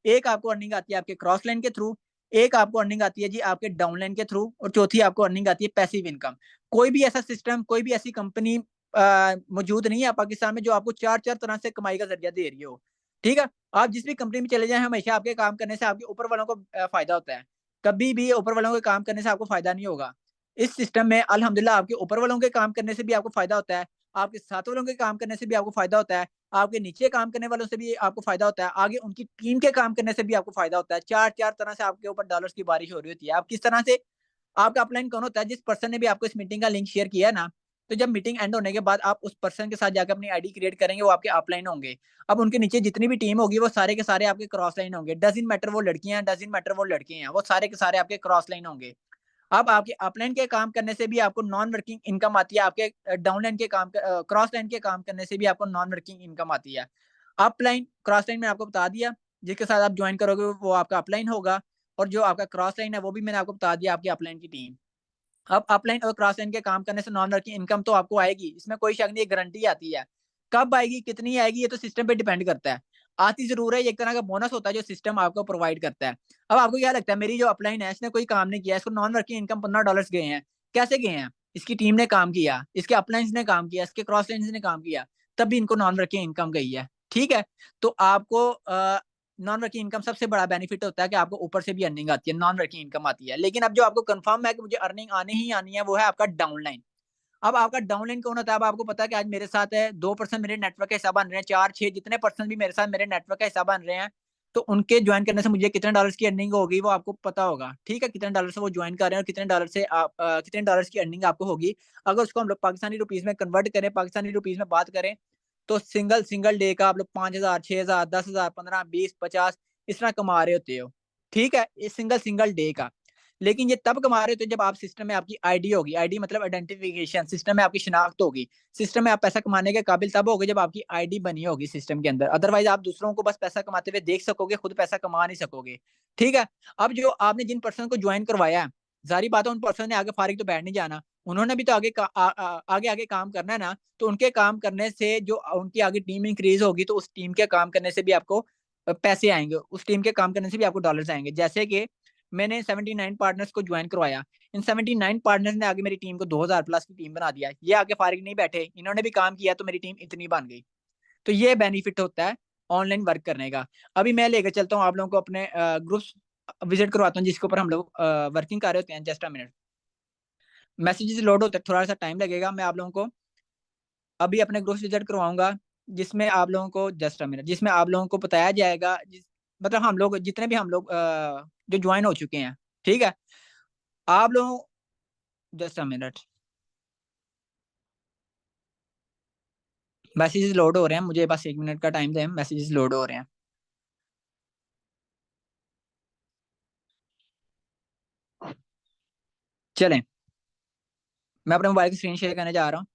एक आपको अर्निंग आती है आपके क्रॉस लाइन के थ्रू, एक आपको अर्निंग आती है जी आपके डाउनलाइन के थ्रू, और चौथी आपको अर्निंग आती है पैसिव इनकम। कोई भी ऐसा सिस्टम, कोई भी ऐसी कंपनी मौजूद नहीं है पाकिस्तान में जो आपको 4-4 तरह से कमाई का ज़रिया दे रही हो, ठीक है? आप जिस भी कंपनी में चले जाएँ, हमेशा आपके काम करने से आपके ऊपर वालों को फ़ायदा होता है। कभी भी ऊपर वालों के काम करने से आपको फ़ायदा नहीं होगा। इस सिस्टम में अल्हम्दुलिल्लाह आपके ऊपर वालों के काम करने से भी आपको फ़ायदा होता है, आपके साथ वालों के काम करने से भी आपको फ़ायदा होता है, आपके नीचे काम करने वालों से भी आपको फ़ायदा होता है, आगे उनकी टीम के काम करने से भी आपको फ़ायदा होता है। 4-4 तरह से आपके ऊपर डॉलर्स की बारिश हो रही होती है। आप किस तरह से, आपका अपलाइन कौन होता है? जिस पर्सन ने भी आपको इस मीटिंग का लिंक शेयर किया है ना, तो जब मीटिंग एंड होने के बाद आप उस पर्सन के साथ जाकर अपनी आईडी क्रिएट करेंगे, वो आपके अपलाइन होंगे। अब उनके नीचे जितनी भी टीम होगी, वो सारे के सारे आपके क्रॉस लाइन होंगे। डज़न्ट मैटर वो लड़कियाँ हैं, डज़न्ट मैटर वो लड़के हैं, वो सारे के सारे आपके क्रॉस लाइन होंगे। अब आपके अपलाइन के काम करने से भी आपको नॉन वर्किंग इनकम आती है, आपके डाउनलाइन के क्रॉस लाइन के काम करने से भी आपको नॉन वर्किंग इनकम आती है। अपलाइन, क्रॉस लाइन मैंने आपको बता दिया, जिसके साथ आप जॉइन करोगे वो आपका अपलाइन होगा, और जो आपका क्रॉस लाइन है वो भी मैंने आपको बता दिया, आपकी अपलाइन की टीम। अब अपलाइन और क्रॉस लाइन के काम करने से नॉन वर्किंग इनकम तो आपको आएगी, इसमें कोई शक नहीं है, गारंटी आती है। कब आएगी, कितनी आएगी, ये तो सिस्टम पे डिपेंड करता है। आती ज़रूर है, ये एक तरह का बोनस होता है जो सिस्टम आपको प्रोवाइड करता है। अब आपको क्या लगता है, मेरी जो अपलाइन है इसने कोई काम नहीं किया, इसको नॉन वर्किंग इनकम $15 गए हैं। कैसे गए हैं? इसकी टीम ने काम किया, इसके अपलाइन्स ने काम किया, इसके क्रॉस लाइन्स ने काम किया, तभी इनको नॉन वर्किंग इनकम गई है। ठीक है? तो आपको नॉन वर्किंग इनकम सबसे बड़ा बेनिफिट होता है कि आपको ऊपर से भी अर्निंग आती है, नॉन वर्किंग इनकम आती है। लेकिन अब जो आपको कन्फर्म है कि मुझे अर्निंग आनी ही आनी है, वो है आपका डाउनलाइन। अब आपका डाउनलाइन कौन होता है? अब आपको पता है कि आज मेरे साथ है 2 पर्सन मेरे नेटवर्क का हिस्सा बन रहे हैं, 4-6 जितने पर्सन भी मेरे साथ मेरे नेटवर्क का हिस्सा बन रहे हैं, तो उनके जॉइन करने से मुझे कितने डॉलर्स की अर्निंग होगी वो आपको पता होगा, ठीक है? कितने डॉलर से वो जॉइन कर रहे हैं और कितने डॉलर से कितने डॉलर्स की अर्निंग आपको होगी। अगर उसको हम लोग पाकिस्तानी रुपीज़ में कन्वर्ट करें, पाकिस्तानी रुपीज़ में बात करें, तो सिंगल सिंगल डे का आप लोग 5,000, 6,000, 10,000, 15, 20, 50 इस तरह कमा रहे होते हो, ठीक है? ये सिंगल सिंगल डे का। लेकिन ये तब कमा रहे होते हो जब आप सिस्टम में आपकी आईडी होगी, आईडी मतलब आइडेंटिफिकेशन, सिस्टम में आपकी शिनाख्त होगी। सिस्टम में आप पैसा कमाने के काबिल तब होगे जब आपकी आईडी बनी होगी सिस्टम के अंदर। अदरवाइज़ आप दूसरों को बस पैसा कमाते हुए देख सकोगे, खुद पैसा कमा नहीं सकोगे। ठीक है? अब जो आपने जिन पर्सन को जॉइन करवाया है, ज़ाहिर बात है उन पर्सन ने आगे फारिग तो बैठ नहीं जाना। उन्होंने भी तो आगे-आगे काम करना है ना, तो उनके काम करने से जो उनकी आगे टीम इंक्रीज़ होगी, तो उस टीम के काम करने से भी आपको पैसे आएँगे। उस टीम के काम करने से भी आपको डॉलर्स आएँगे। जैसे कि मैंने 79 पार्टनर्स को जॉइन करवाया। इन 79 पार्टनर्स ने आगे मेरी टीम को 2000 प्लस की टीम बना दिया। ये आगे फारिग नहीं बैठे, इन्होंने भी काम किया तो मेरी टीम इतनी बन गई। तो ये बेनिफिट होता है ऑनलाइन वर्क करने का। अभी मैं लेके चलता हूँ आप लोगों को अपने ग्रुप्स विज़िट करवाता हूँ जिसके ऊपर हम लोग वर्किंग कर रहे होते हैं। Just a minute. Messages load होते हैं, थोड़ा-सा टाइम लगेगा। मैं आप लोगों को अभी अपने ग्रुप्स विज़िट करवाऊँगा। जिसमें आप लोगों को जस्ट अ मिनट, जिसमें आप लोगों को बताया जाएगा मतलब हम लोग जितने भी हम लोग जो ज्वाइन हो चुके हैं, ठीक है, आप लोगों just a minute, messages load हो रहे हैं, मुझे बस 1 मिनट का टाइम दें, मैसेजेस लोड हो रहे हैं। चलें, मैं अपने मोबाइल की स्क्रीन शेयर करने जा रहा हूँ।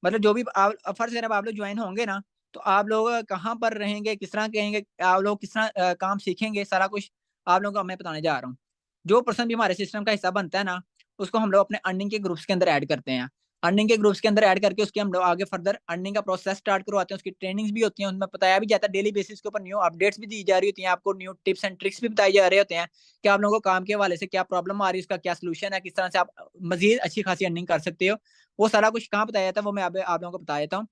मतलब जो भी आप फर्ज करें आप लोग ज्वाइन होंगे ना, तो आप लोग कहाँ पर रहेंगे, किस तरह कहेंगे, आप लोग किस तरह काम सीखेंगे, सारा कुछ आप लोगों को मैं बताने जा रहा हूँ। जो पर्सन भी हमारे सिस्टम का हिस्सा बनता है ना, उसको हम लोग अपने अर्निंग के ग्रुप्स के अंदर ऐड करते हैं। अर्निंग के ग्रुप्स के अंदर ऐड करके उसके हम लोग आगे फर्दर अर्निंग का प्रोसेस स्टार्ट करवाते हैं, उसकी ट्रेनिंग्स भी होती हैं, उनमें बताया भी जाता है, डेली बेसिस के ऊपर न्यू अपडेट्स भी दी जा रही होती हैं, आपको न्यू टिप्स एंड ट्रिक्स भी बताए जा रहे होते हैं कि आप लोगों को काम के हवाले से क्या प्रॉब्लम आ रही है, उसका क्या सोल्यूशन है, किस तरह से आप मजीद अच्छी खासी अर्निंग कर सकते हो। वो सारा कुछ कहाँ बताया जाता है, वो मैं आप लोगों को बता देता हूँ।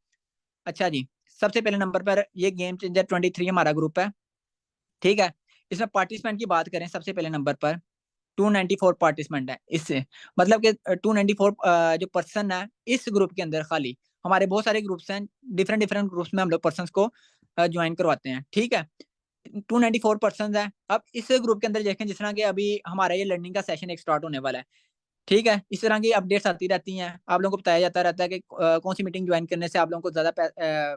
अच्छा जी, सबसे पहले नंबर पर ये गेम चेंजर 23 हमारा ग्रुप है, ठीक है? इसमें पार्टिसिपेंट की बात करें, सबसे पहले नंबर पर 294 पार्टिसिपेंट है इससे, मतलब कि 294 जो पर्सन है इस ग्रुप के अंदर, खाली हमारे बहुत सारे ग्रुप्स हैं, डिफरेंट डिफरेंट ग्रुप्स में हम लोग पर्सन्स को ज्वाइन करवाते हैं, ठीक है? 294 पर्सन है। अब इस ग्रुप के अंदर देखें, जिस तरह के अभी हमारा ये लर्निंग का सेशन एक स्टार्ट होने वाला है, ठीक है? इस तरह की अपडेट्स आती रहती हैं। आप लोगों को बताया जाता रहता है कि कौन-सी मीटिंग जॉइन करने से आप लोगों को ज़्यादा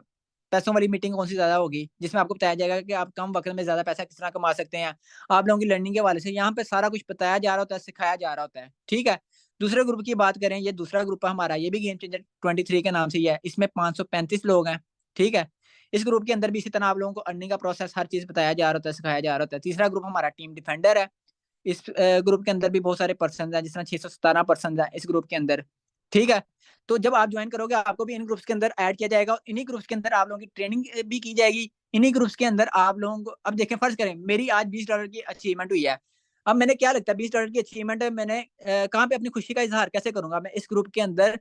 पैसों वाली मीटिंग कौन-सी ज़्यादा होगी, जिसमें आपको बताया जाएगा कि आप कम वक़्त में ज़्यादा पैसा किस तरह कमा सकते हैं। आप लोगों की लर्निंग के हवाले से यहाँ पे सारा कुछ बताया जा रहा होता है, सिखाया जा रहा होता है, ठीक है? दूसरे ग्रुप की बात करें, ये दूसरा ग्रुप है हमारा, ये भी गेम चेंजर 23 के नाम से ही है। इसमें 535 लोग हैं, ठीक है? इस ग्रुप के अंदर भी इसी तरह आप लोगों को अर्निंग का प्रोसेस हर चीज़ बताया जा रहा होता है, सिखाया जा रहा होता है। तीसरा ग्रुप हमारा टीम डिफेंडर है। इस ग्रुप के अंदर भी बहुत सारे पर्सन हैं, जिस तरह 617 पर्सन हैं इस ग्रुप के अंदर, ठीक है? तो जब आप ज्वाइन करोगे, आपको भी इन ग्रुप्स के अंदर ऐड किया जाएगा और इन्हीं ग्रुप्स के अंदर आप लोगों की ट्रेनिंग भी की जाएगी। इन्हीं ग्रुप्स के अंदर आप लोगों को, अब देखें, फर्ज करें मेरी आज $20 की अचीवमेंट हुई है। अब मैंने क्या लगता है, $20 की अचीवमेंट है, मैंने कहाँ पे अपनी खुशी का इज़हार कैसे करूँगा? मैं इस ग्रुप के अंदर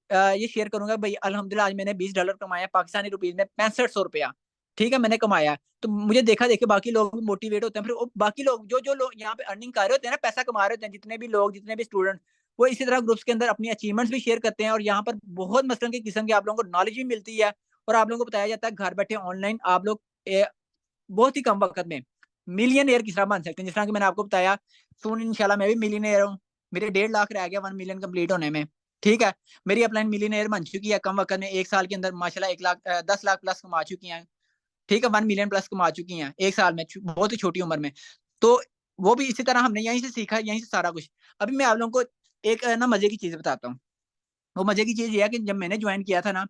ये शेयर करूँगा, भई अल्हम्दुलिल्लाह आज मैंने $20 कमाया पाकिस्तानी रुपीज़ में, ₹6500, ठीक है, मैंने कमाया। तो मुझे देखा-देखी बाकी लोग भी मोटिवेट होते हैं, फिर वो बाकी लोग जो लोग यहाँ पे अर्निंग कर रहे होते हैं ना, पैसा कमा रहे होते हैं, जितने भी लोग, जितने भी स्टूडेंट, वो इसी तरह ग्रुप्स के अंदर अपनी अचीवमेंट्स भी शेयर करते हैं और यहाँ पर बहुत मसलन की किस्म की आप लोगों को नॉलेज भी मिलती है और आप लोगों को बताया जाता है घर बैठे ऑनलाइन आप लोग बहुत ही कम वक़्त में मिलियनेयर किस तरह बन सकते हैं। जिस तरह कि मैंने आपको बताया, सून इंशाल्लाह मैं भी मिलियनेयर हूँ। मेरे 1.5 लाख रह गया 1 मिलियन कंप्लीट होने में, ठीक है? मेरी अपलाइन मिलियनेयर बन चुकी है कम वक़्त में, 1 साल के अंदर माशाल्लाह 10 लाख प्लस कमा चुकी हैं। ठीक है, 1 मिलियन प्लस कमा चुकी हैं 1 साल में, बहुत ही छोटी उम्र में। तो वो भी इसी तरह हमने यहीं से सीखा, यहीं से सारा कुछ। अभी मैं आप लोगों को एक ना मज़े की चीज़ बताता हूँ। वो मज़े की चीज़ ये है कि जब मैंने जॉइन किया था ना,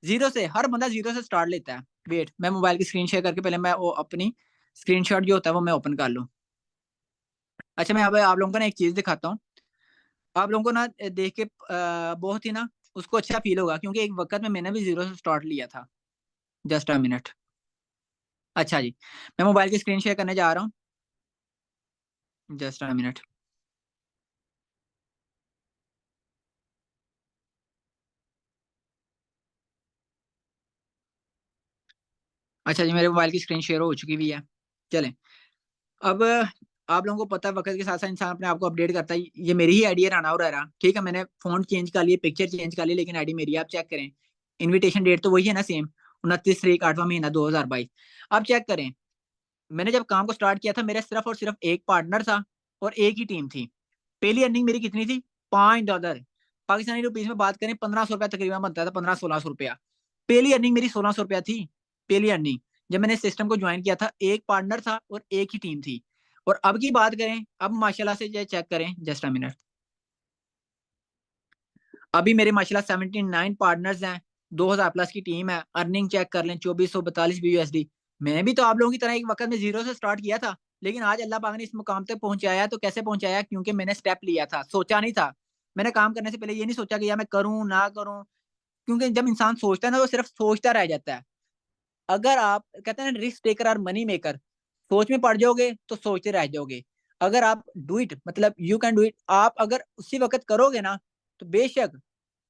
ज़ीरो से, हर बंदा ज़ीरो से स्टार्ट लेता है। वेट, मैं मोबाइल की स्क्रीन शेयर करके पहले मैं वो अपनी स्क्रीनशॉट जो होता है वो मैं ओपन कर लूँ। अच्छा, मैं अब आप लोगों को ना एक चीज़ दिखाता हूँ। आप लोगों को ना देख के बहुत ही ना उसको अच्छा फ़ील होगा, क्योंकि एक वक़्त में मैंने भी ज़ीरो से स्टार्ट लिया था। Just a minute. अच्छा जी, मैं मोबाइल की स्क्रीन शेयर करने जा रहा हूँ। Just a minute. अच्छा जी, मेरे मोबाइल की स्क्रीन शेयर हो चुकी भी है। चलें, अब आप लोगों को पता है वक़्त के साथ-साथ इंसान अपने आप को अपडेट करता है। ये मेरी ही आईडी है राना हुरैरा, ठीक है? मैंने फ़ॉन्ट चेंज कर लिए, पिक्चर चेंज कर ली, लेकिन आईडी मेरी है, आप चेक करें। इन्विटेशन डेट तो वही है ना सेम, 29 तारीख 8वाँ महीना 2022। अब चेक करें, मैंने जब काम को स्टार्ट किया था, मेरा सिर्फ़ और सिर्फ़ 1 पार्टनर था और 1 ही टीम थी। पहली अर्निंग मेरी कितनी थी? $5 पाकिस्तानी रुपीज़ में बात करें, ₹1500 तकरीबन बनता था, 1500-1600। पहली अर्निंग मेरी ₹1600 थी, पहली अर्निंग। जब मैंने सिस्टम को जॉइन किया था, 1 पार्टनर था और 1 ही टीम थी। और अब की बात करें, अब माशाल्लाह से ये चेक करें, जस्ट अ मिनट। अभी मेरे माशाल्लाह 79 पार्टनर्स हैं, 2000 प्लस की टीम है, अर्निंग चेक कर लें 2442 BUSD। मैं भी तो आप लोगों की तरह एक वक़्त में ज़ीरो से स्टार्ट किया था, लेकिन आज अल्लाह पाक ने इस मुकाम तक पहुँचाया, तो कैसे पहुँचाया? क्योंकि मैंने स्टेप लिया था, सोचा नहीं था। मैंने काम करने से पहले ये नहीं सोचा कि यार मैं करूँ, ना करूँ, क्योंकि जब इंसान सोचता है ना, वो सिर्फ़ सोचता रह जाता है। अगर आप कहते हैं ना, रिस्क टेकर और मनी मेकर, सोच में पड़ जाओगे तो सोचते रह जाओगे। अगर आप डू इट, मतलब यू कैन डू इट, आप अगर उसी वक़्त करोगे ना, तो बेशक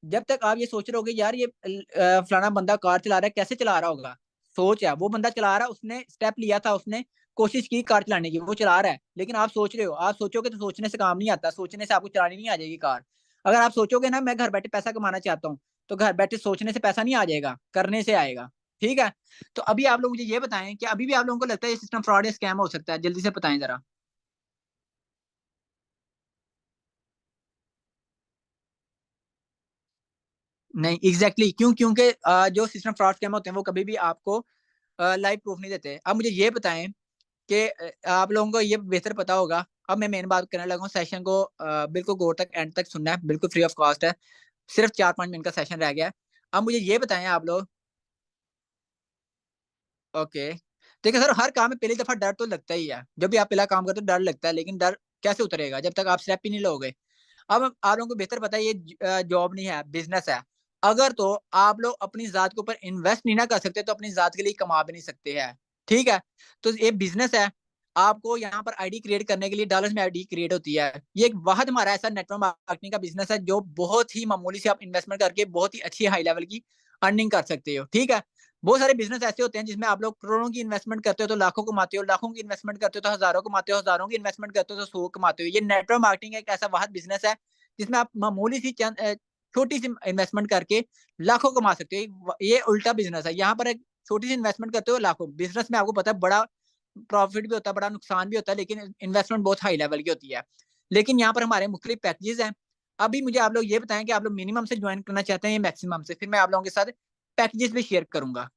जब तक आप ये सोच रहे होगे यार ये फलाना बंदा कार चला रहा है, कैसे चला रहा होगा? सोच है, वो बंदा चला रहा है, उसने स्टेप लिया था, उसने कोशिश की कार चलाने की, वो चला रहा है। लेकिन आप सोच रहे हो, आप सोचोगे तो सोचने से काम नहीं आता, सोचने से आपको चलानी नहीं आ जाएगी कार। अगर आप सोचोगे ना मैं घर बैठे पैसा कमाना चाहता हूँ, तो घर बैठे सोचने से पैसा नहीं आ जाएगा, करने से आएगा। ठीक है। तो अभी आप लोग मुझे ये बताएं कि अभी भी आप लोगों को लगता है ये सिस्टम फ्रॉड या स्कैम हो सकता है? जल्दी से बताएं जरा। नहीं एग्जैक्टली क्यों? क्योंकि जो सिस्टम फ्रॉड स्कैम होते हैं वो कभी भी आपको लाइव प्रूफ नहीं देते। अब मुझे ये बताएं कि आप लोगों को ये बेहतर पता होगा। अब मैं मेन बात करने लगा हूँ, सेशन को बिल्कुल गौर तक एंड तक सुनना है, बिल्कुल फ्री ऑफ कॉस्ट है। सिर्फ 4-5 मिनट का सेशन रह गया है। अब मुझे ये बताएं आप लोग। ओके। देखिए सर, हर काम में पहली दफा डर तो लगता ही है। जब भी आप पहला काम करते हो डर लगता है, लेकिन डर कैसे उतरेगा जब तक आप स्टेप ही नहीं लोगे। अब आप लोगों को बेहतर पता है ये जॉब नहीं है, बिजनेस है। अगर तो आप लोग अपनी जात के ऊपर इन्वेस्ट नहीं ना कर सकते तो अपनी जात के लिए कमा भी नहीं सकते हैं। ठीक है। तो ये बिजनेस है। आपको यहाँ पर आईडी क्रिएट करने के लिए डॉलर्स में आईडी क्रिएट होती है। ये एक वाहद हमारा ऐसा नेटवर्क मार्केटिंग का बिजनेस है जो बहुत ही मामूली से आप इन्वेस्टमेंट करके बहुत ही अच्छी हाई लेवल की अर्निंग कर सकते हो। ठीक है। बहुत सारे बिजनेस ऐसे होते हैं जिसमें आप लोग करोड़ों की इन्वेस्टमेंट करते हो तो लाखों कमाते हो, लाखों की इन्वेस्टमेंट करते हो तो हजारों कमाते हो, हजारों की इन्वेस्टमेंट करते हो तो सौ कमाते हो। ये नेटवर्क मार्केटिंग एक ऐसा वाहद बिजनेस है जिसमें आप मामूली सी छोटी सी इन्वेस्टमेंट करके लाखों कमा सकते हो। ये उल्टा बिजनेस है। यहाँ पर एक छोटी सी इन्वेस्टमेंट करते हो लाखों। बिजनेस में आपको पता है बड़ा प्रॉफिट भी होता है, बड़ा नुकसान भी होता है, लेकिन इन्वेस्टमेंट बहुत हाई लेवल की होती है। लेकिन यहाँ पर हमारे मुख्तलिफ पैकेजेस हैं। अभी मुझे आप लोग ये बताएं कि आप लोग मिनिमम से ज्वाइन करना चाहते हैं या मैक्सिमम से, फिर मैं आप लोगों के साथ पैकेजेस भी शेयर करूंगा।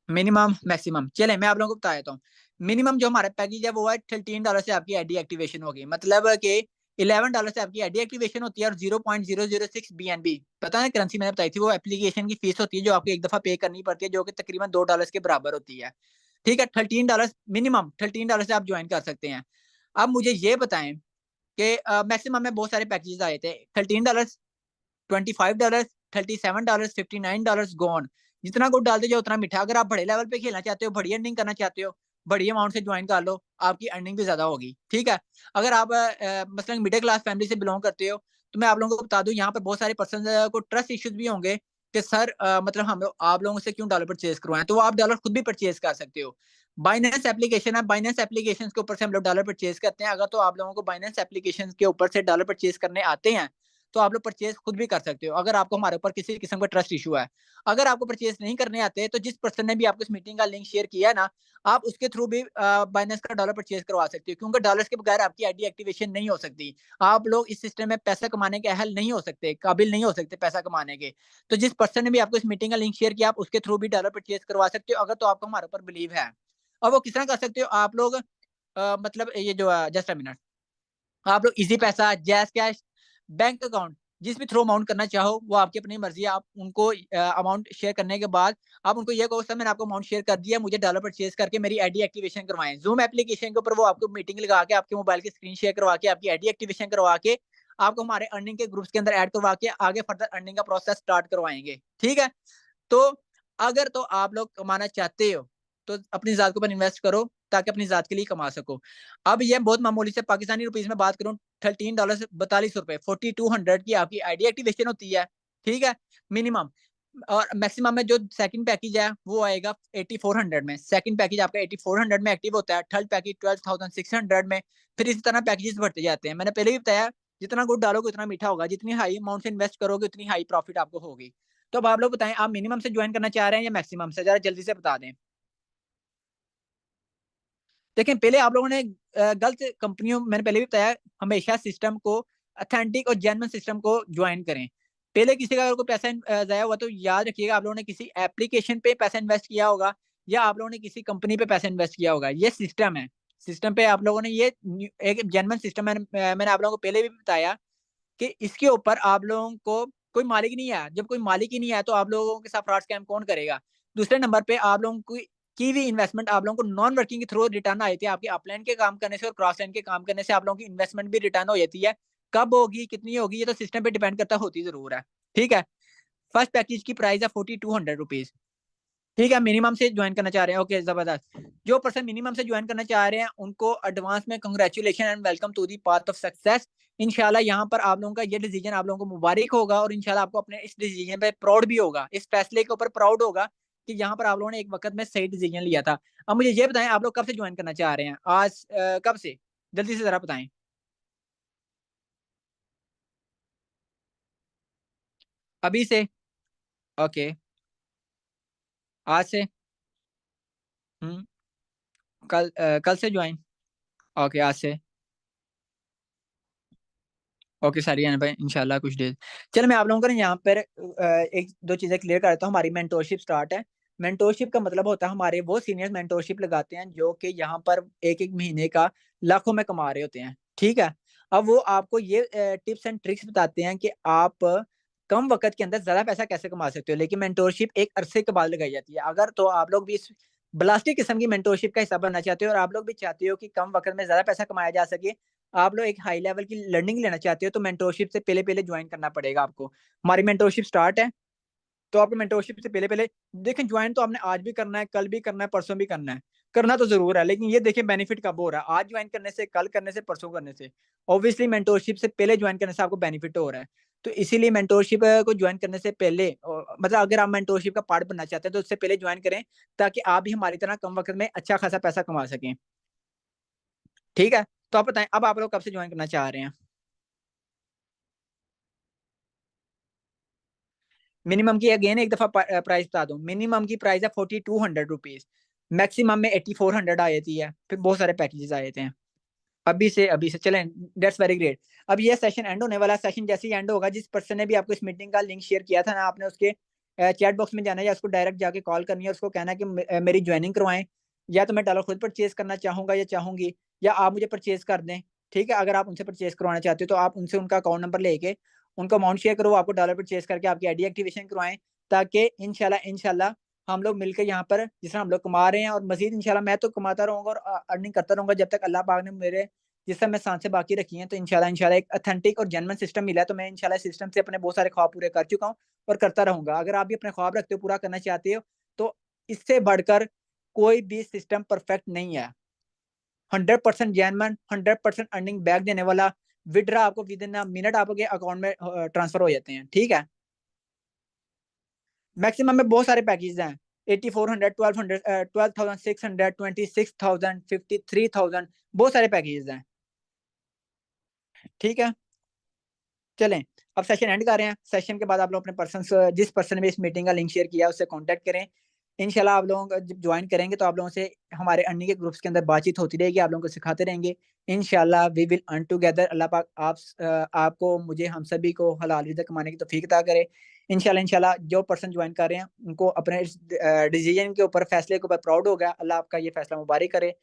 मिनिमम मैक्सिमम चले मैं आप लोगों को बता देता हूँ। मिनिमम जो हमारा पैकेज है वो है $13 से आपकी आईडी एक्टिवेशन होगी, मतलब कि $11 से आपकी आईडी एक्टिवेशन होती है। और 0.006 BNB पता है करेंसी मैंने बताई थी, वो एप्लीकेशन की फीस होती है जो आपको एक दफा पे करनी पड़ती है, जो कि तकरीबन $2 के बराबर होती है। ठीक है। $13 मिनिमम, $13 से आप ज्वाइन कर सकते हैं। अब मुझे ये बताएं कि मैक्सिमम में बहुत सारे पैकेजेस आए थे। $13, $25, $37, $59 गॉन। जितना गुड डालते जाओ उतना मीठा। अगर आप बड़े लेवल पे खेलना चाहते हो, बड़ी अर्निंग करना चाहते हो, बड़ी अमाउंट से ज्वाइन कर लो, आपकी अर्निंग भी ज्यादा होगी। ठीक है। अगर आप मसलन मिडिल क्लास फैमिली से बिलोंग करते हो तो मैं आप लोगों को बता दूं यहाँ पर बहुत सारे पर्सन को ट्रस्ट इश्यूज भी होंगे कि सर मतलब हम लोग आप लोगों से क्यों डॉलर परचेज करवाएं, तो आप डॉलर खुद भी परचेज कर सकते हो। बाइनेंस एप्लीकेशन है, बाइनेंस एप्लीकेशन के ऊपर से हम लोग डॉलर परचेज करते हैं। अगर तो आप लोगों को बाइनेंस एप्लीकेशन के ऊपर से डॉलर परचेज करने आते हैं तो आप लोग परचेज खुद भी कर सकते हो, अगर आपको हमारे ऊपर किसी किस्म का ट्रस्ट इशू है। अगर आपको परचेज नहीं करने आते तो जिस पर्सन ने भी आपको इस मीटिंग का लिंक शेयर किया है ना, आप उसके थ्रू भी बाइनेंस का डॉलर परचेज करवा सकते हो, क्योंकि डॉलर्स के बगैर आपकी आईडी एक्टिवेशन नहीं हो सकती। आप लोग इस सिस्टम में पैसा कमाने के अहल नहीं हो सकते, काबिल नहीं हो सकते पैसा कमाने के। तो जिस पर्सन ने भी आपको इस मीटिंग का लिंक शेयर किया आप उसके थ्रू भी डॉलर परचेज करवा सकते हो, अगर तो आपको हमारे ऊपर बिलीव है। और वो किस तरह कर सकते हो आप लोग, मतलब ये जो जस्ट अ मिनट, आप लोग इजी पैसा, जैस कैश, बैंक अकाउंट, जिस भी थ्रू अमाउंट करना चाहो वो आपकी अपनी मर्जी है। आप उनको अमाउंट शेयर करने के बाद आप उनको ये कहो सर मैंने आपको अमाउंट शेयर कर दिया, मुझे डॉलर परचेज करके मेरी आईडी एक्टिवेशन करवाएं। जूम एप्लीकेशन के ऊपर वो आपको मीटिंग लगा के आपके मोबाइल की स्क्रीन शेयर करवा के आपकी आईडी एक्टिवेशन करवा के आपको हमारे अर्निंग के ग्रुप्स के अंदर ऐड करवा के आगे फर्दर अर्निंग का प्रोसेस स्टार्ट करवाएंगे। ठीक है। तो अगर तो आप लोग कमाना चाहते हो तो अपनी जात के ऊपर इन्वेस्ट करो ताकि अपनी जात के लिए कमा सको। अब ये बहुत मामूली से पाकिस्तानी रुपीज में बात करूं, $13 से ₹42, 4200 की आपकी आईडी एक्टिवेशन होती है। ठीक है। मिनिमम। और मैक्सिमम में जो सेकंड पैकेज है वो आएगा 8400 में। सेकंड पैकेज आपका 8400 में एक्टिव होता है, थर्ड पैकेज 12600 में। फिर इसी तरह पैकेजेस बढ़ते जाते हैं। मैंने पहले भी बताया जितना गुड डालोगे उतना मीठा होगा, जितनी हाई अमाउंट से इन्वेस्ट करोगे उतनी हाई प्रॉफिट आपको होगी। तो अब आप लोग बताएं आप मिनिमम से ज्वाइन करना चाह रहे हैं या मैक्सिमम से, जरा जल्दी से बता दें। देखें पहले आप लोगों ने गलत कंपनियों, मैंने पहले भी बताया, हमेशा सिस्टम को अथेंटिक और जेन्युइन सिस्टम को ज्वाइन करें। पहले किसी का अगर कोई पैसा जाया हुआ तो याद रखिएगा आप लोगों ने किसी एप्लीकेशन पे पैसा इन्वेस्ट किया होगा या आप लोगों ने किसी कंपनी पे पैसा इन्वेस्ट किया होगा। ये सिस्टम है। सिस्टम पे आप लोगों ने ये एक जेन्युइन सिस्टम मैंने आप लोगों को पहले भी बताया कि इसके ऊपर आप लोगों को कोई मालिक नहीं है। जब कोई मालिक ही नहीं है तो आप लोगों के साथ फ्रॉड स्कैम कौन करेगा? दूसरे नंबर पे आप लोगों की भी इन्वेस्टमेंट आप लोगों को नॉन वर्किंग के थ्रू रिटर्न आए थे। आपके अपलाइन के काम करने से और क्रॉस लाइन के काम करने से आप लोगों की इन्वेस्टमेंट भी रिटर्न हो जाती है। कब होगी कितनी होगी ये तो सिस्टम पे डिपेंड करता, होती जरूर है। ठीक है। फर्स्ट पैकेज की प्राइस है ₹4200। ठीक है। मिनिमम से ज्वाइन करना चाह रहे हैं, ओके जबरदस्त। जो पर्सन मिनिमम से ज्वाइन करना चाह रहे हैं उनको एडवांस में congratulation and welcome to the path of success. इंशाल्लाह यहाँ पर आप लोगों का ये डिसीजन आप लोगों को मुबारक होगा और इंशाल्लाह आपको अपने इस डिसीजन पे प्राउड भी होगा, इस फैसले के ऊपर प्राउड होगा कि यहाँ पर आप लोगों ने एक वक्त में सही डिसीजन लिया था। अब मुझे ये बताएं आप लोग कब से ज्वाइन करना चाह रहे हैं? आज कब से? जल्दी से जरा बताएं। अभी से? ओके। आज से? हुँ। कल से जॉइन? ओके, आज से। ओके सारियान भाई, इंशाल्लाह कुछ डेज़। चलो मैं आप लोगों को ना यहाँ पर 1-2 चीज़ें क्लियर कर देता हूँ। हमारी मेंटरशिप स्टार्ट है। मेंटरशिप का मतलब होता है हमारे वो सीनियर्स मेंटरशिप लगाते हैं जो कि यहाँ पर 1-1 महीने का लाखों में कमा रहे होते हैं, ठीक है? अब वो आपको ये टिप्स एंड ट्रिक्स बताते हैं कि आप कम वक़्त के अंदर ज़्यादा पैसा कैसे कमा सकते हो। लेकिन मेंटरशिप एक अरसे के बाद लगाई जाती है। अगर तो आप लोग भी इस ब्लास्टिक किस्म की मेंटरशिप का हिस्सा बनना चाहते हो और आप लोग भी चाहते हो कि कम वक़्त में ज़्यादा पैसा कमाया जा सके, आप लोग एक हाई लेवल की लर्निंग लेना चाहते हो तो मेंटरशिप से पहले-पहले जॉइन करना पड़ेगा आपको। हमारी मेंटरशिप स्टार्ट है, तो आपको मेंटरशिप से पहले-पहले देखिए जॉइन तो आपने आज भी करना है, कल भी करना है, परसों भी करना है। करना तो ज़रूर है, लेकिन ये देखिए बेनिफिट कब हो रहा है, आज जॉइन करने से, कल करने से, परसों करने से। ऑब्वियसली मेंटरशिप से पहले जॉइन करने से आपको बेनिफिट हो रहा है। तो इसीलिए मेंटरशिप को जॉइन करने से पहले मतलब अगर आप मेंटरशिप का पार्ट बनना चाहते हैं तो उससे पहले जॉइन करें, ताकि आप भी हमारी तरह कम वक़्त में अच्छा खासा पैसा कमा सकें। ठीक है? तो आप बताएँ अब आप लोग कब से जॉइन करना चाह रहे हैं? मिनिमम की अगेन एक दफ़ा प्राइस बता दूँ, मिनिमम की प्राइस है ₹4200, मैक्सिमम में 8400 आ जाती है, फिर बहुत सारे पैकेजेज़ आ जाते हैं। अभी से चलें, दैट्स वेरी ग्रेट। अब ये सेशन एंड होने वाला है, सेशन जैसे ही एंड होगा, जिस पर्सन ने भी आपको इस मीटिंग का लिंक शेयर किया था ना, आपने उसके चैट बॉक्स में जाना है या उसको डायरेक्ट जाके कॉल करनी है, उसको कहना है कि मेरी जॉइनिंग करवाएँ, या तो मैं डॉलर खुद परचेज़ करना चाहूँगा या चाहूँगी, या आप मुझे परचेज़ कर दें, ठीक है? अगर आप उनसे परचेज़ करवाना चाहते हो, तो आप उनसे उनका अकाउंट नंबर लेके, उनको अमाउंट शेयर करो, वो आपको डॉलर परचेज़ करके आपकी आईडी एक्टिवेशन करवाएँ, ताकि इंशाल्लाह हम लोग मिलके यहाँ पर जिस तरह हम लोग कमा रहे हैं और मज़ीद इंशाल्लाह मैं तो कमाता रहूँगा और अर्निंग करता रहूँगा जब तक अल्लाह पाक ने मेरे जिस समय सांसें बाकी रखी हैं, तो इंशाल्लाह एक ऑथेंटिक और जेन्युइन सिस्टम मिला है, तो मैं इंशाल्लाह सिस्टम से अपने बहुत सारे ख्वाब पूरे कर चुका हूँ और करता रहूँगा। अगर आप भी अपने ख्वाब रखते हो, पूरा करना चाहते हो, तो इससे बढ़कर कोई भी सिस्टम परफेक्ट नहीं है। 100% जेन्युइन, 100% अर्निंग बैक देने वाला, विथड्रॉ आपको विदिन अ मिनट आपके अकाउंट में ट्रांसफर हो जाते हैं, ठीक है? मैक्सिमम में बहुत सारे पैकेजेज़ हैं। 8400, 1200 12,600, 26,000, 53,000 बहुत सारे पैकेजेज़ हैं, ठीक है? चलें, अब सेशन एंड कर रहे हैं। सेशन के बाद आप लोग अपने जिस पर्सन ने भी इस मीटिंग का लिंक शेयर किया है, उससे कॉन्टैक्ट करें। इंशाल्लाह आप लोगों का जब जॉइन करेंगे तो आप लोगों से हमारे अर्निंग के ग्रुप्स के अंदर बातचीत होती रहेगी, आप लोगों को सिखाते रहेंगे। इंशाल्लाह वी विल अर्न टुगेदर। अल्लाह पाक आपको, मुझे, हम सभी को हलाल रिज़्क कमाने की तौफ़ीक अता करे। इंशाल्लाह जो पर्सन जॉइन कर रहे हैं, उनको अपने इस डिसीज़न के ऊपर, फैसले के ऊपर प्राउड होगा। अल्लाह आपका ये फैसला मुबारक करे।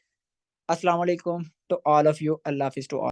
अस्सलाम वालेकुम टू ऑल ऑफ यू। अल्लाह हाफ़िज़ टू ऑल।